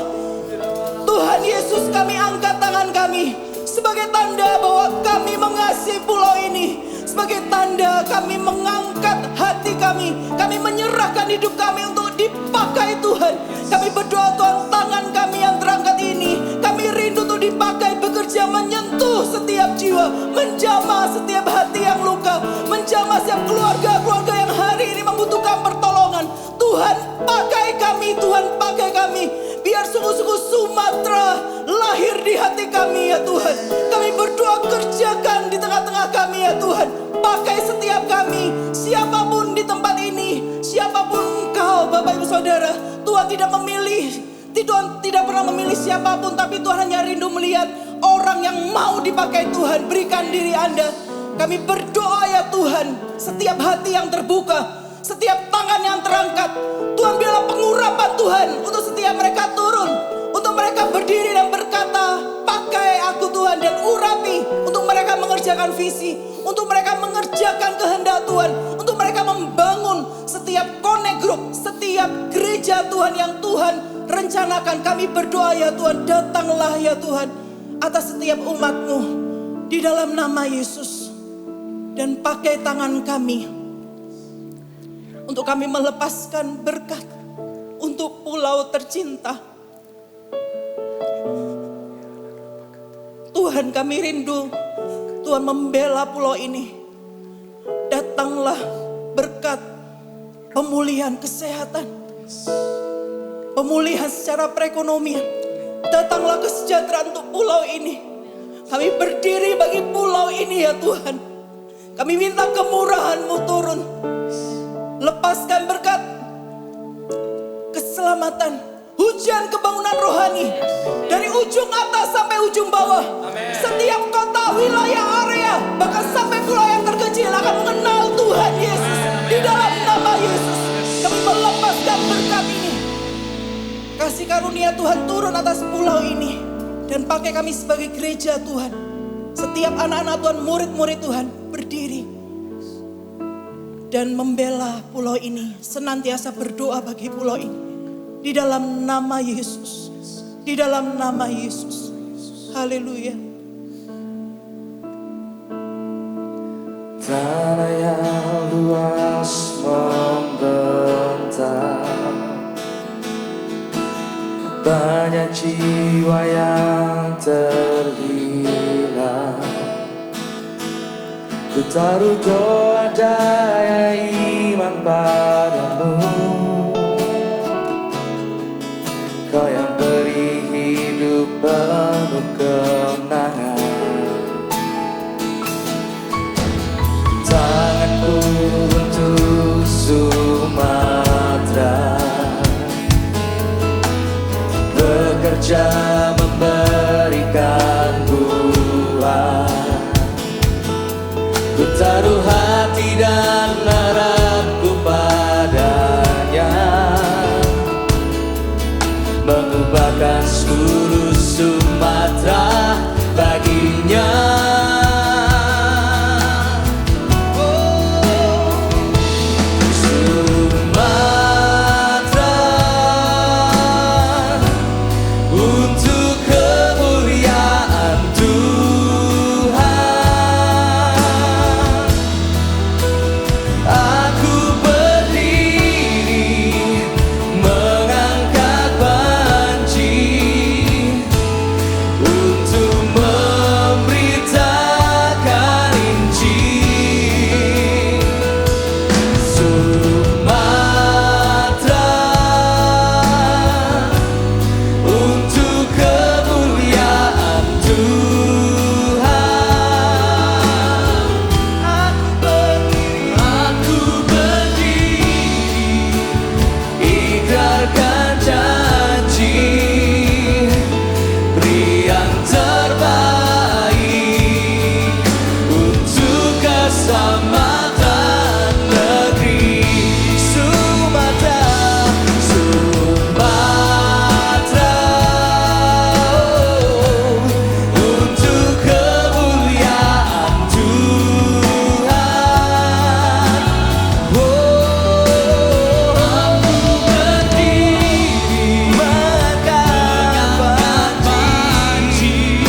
Tuhan Yesus, kami angkat tangan kami sebagai tanda bahwa kami mengasihi pulau ini. Sebagai tanda kami mengangkat hati kami menyerahkan hidup kami untuk dipakai Tuhan. Kami berdoa Tuhan, tangan kami yang terangkat ini, kami rindu untuk dipakai bekerja menyentuh setiap jiwa, menjamah setiap hati yang luka, menjamah setiap keluarga-keluarga yang hari ini membutuhkan pertolongan. Tuhan pakai kami, Tuhan pakai kami. Biar sungguh-sungguh Sumatera lahir di hati kami ya Tuhan. Kami berdoa, kerjakan di tengah-tengah kami ya Tuhan. Pakai setiap kami, siapapun di tempat ini, siapapun Engkau Bapak Ibu Saudara. Tuhan tidak memilih, Tuhan tidak pernah memilih siapapun, tapi Tuhan hanya rindu melihat orang yang mau dipakai Tuhan. Berikan diri Anda. Kami berdoa ya Tuhan, setiap hati yang terbuka, setiap tangan yang terangkat, Tuhan biarlah pengurapan Tuhan untuk setiap mereka turun, untuk mereka berdiri dan berkata, pakai aku Tuhan, dan urapi untuk mereka mengerjakan visi, untuk mereka mengerjakan kehendak Tuhan, untuk mereka membangun setiap connect group, setiap gereja Tuhan yang Tuhan rencanakan. Kami berdoa ya Tuhan, datanglah ya Tuhan atas setiap umat-Mu di dalam nama Yesus, dan pakai tangan kami untuk kami melepaskan berkat untuk pulau tercinta. Tuhan, kami rindu Tuhan membela pulau ini. Datanglah berkat pemulihan kesehatan, pemulihan secara perekonomian. Datanglah kesejahteraan untuk pulau ini. Kami berdiri bagi pulau ini ya Tuhan. Kami minta kemurahan-Mu turun. Lepaskan berkat keselamatan, hujan kebangunan rohani dari ujung atas sampai ujung bawah. Setiap kota, wilayah, area, bahkan sampai pulau yang terkecil akan mengenal Tuhan Yesus. Di dalam nama Yesus kami melepaskan berkat ini. Kasih karunia Tuhan turun atas pulau ini, dan pakai kami sebagai gereja Tuhan. Setiap anak-anak Tuhan, murid-murid Tuhan berdiri dan membela pulau ini, senantiasa berdoa bagi pulau ini. Di dalam nama Yesus. Di dalam nama Yesus. Haleluya. Tanah yang luas membentang, banyak jiwa yang terhilang. Ku taruh doa daya iman padamu, Kau yang beri hidup penuh kemenangan. Tanganku untuk Sumatera, bekerja memberikan buah. Ku taruh hati dan harapku padanya, mengubahkan seluruh Sumatera baginya. Sumatera untuk kemuliaan Tuhan. keselamatan negeri Sumatera. Untuk kemuliaan Tuhan. Aku berdiri mengangkat panji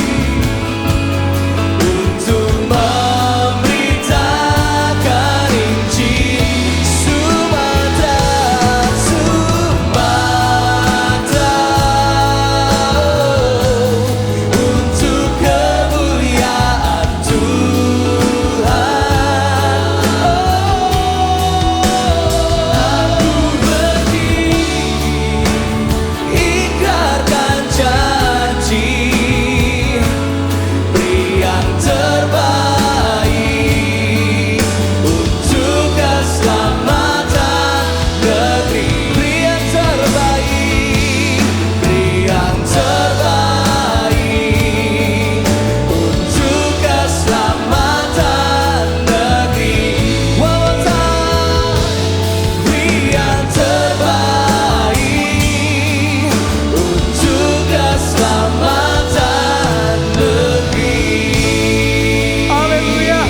untuk memberitakan Injil Sumatera, untuk kemuliaan Tuhan. Aku berdiri ikrarkan janji, beri yang terbaik untuk keselamatan negeri. Beri yang terbaik, beri yang terbaik untuk keselamatan negeri. One more time. Beri yang terbaik untuk keselamatan negeri. Haleluya.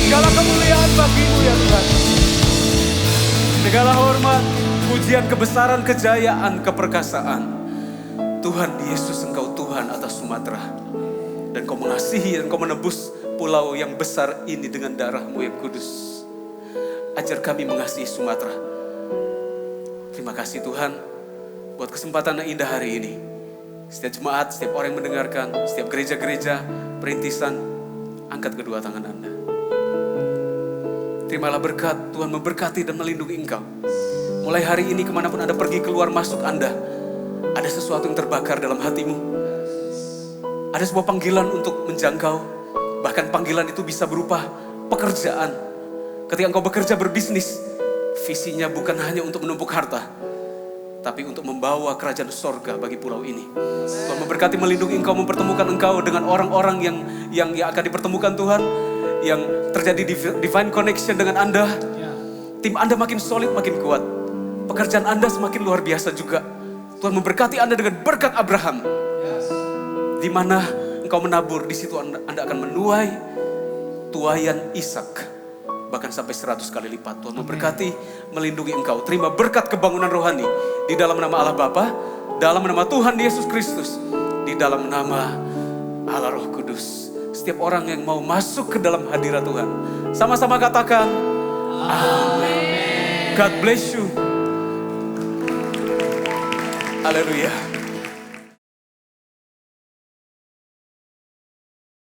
Segala kemuliaan bagi-Mu ya Tuhan. Segala hormat, pujian, kebesaran, kejayaan, keperkasaan. Tuhan Yesus, Engkau Tuhan atas Sumatera. Dan Kau mengasihi dan Kau menebus pulau yang besar ini dengan darah-Mu yang kudus. Ajar kami mengasihi Sumatera. Terima kasih Tuhan buat kesempatan yang indah hari ini. Setiap jemaat, setiap orang yang mendengarkan, setiap gereja-gereja, perintisan, angkat kedua tangan Anda. Terimalah berkat, Tuhan memberkati dan melindungi engkau. Mulai hari ini kemanapun Anda pergi, keluar, masuk Anda, ada sesuatu yang terbakar dalam hatimu. Ada sebuah panggilan untuk menjangkau, bahkan panggilan itu bisa berupa pekerjaan. Ketika engkau bekerja berbisnis, visinya bukan hanya untuk menumpuk harta, tapi untuk membawa kerajaan sorga bagi pulau ini. Tuhan memberkati, melindungi engkau, mempertemukan engkau dengan orang-orang yang akan dipertemukan Tuhan, yang terjadi divine connection dengan Anda. Tim Anda makin solid, makin kuat. Pekerjaan Anda semakin luar biasa juga. Tuhan memberkati Anda dengan berkat Abraham. Di mana engkau menabur, di situ Anda akan menuai tuaian Ishak. Bahkan sampai 100 kali lipat. Tuhan memberkati, melindungi engkau. Terima berkat kebangunan rohani. Di dalam nama Allah Bapa, dalam nama Tuhan Yesus Kristus, di dalam nama Allah Roh Kudus. Setiap orang yang mau masuk ke dalam hadirat Tuhan, sama-sama katakan amin. God bless you. Haleluya.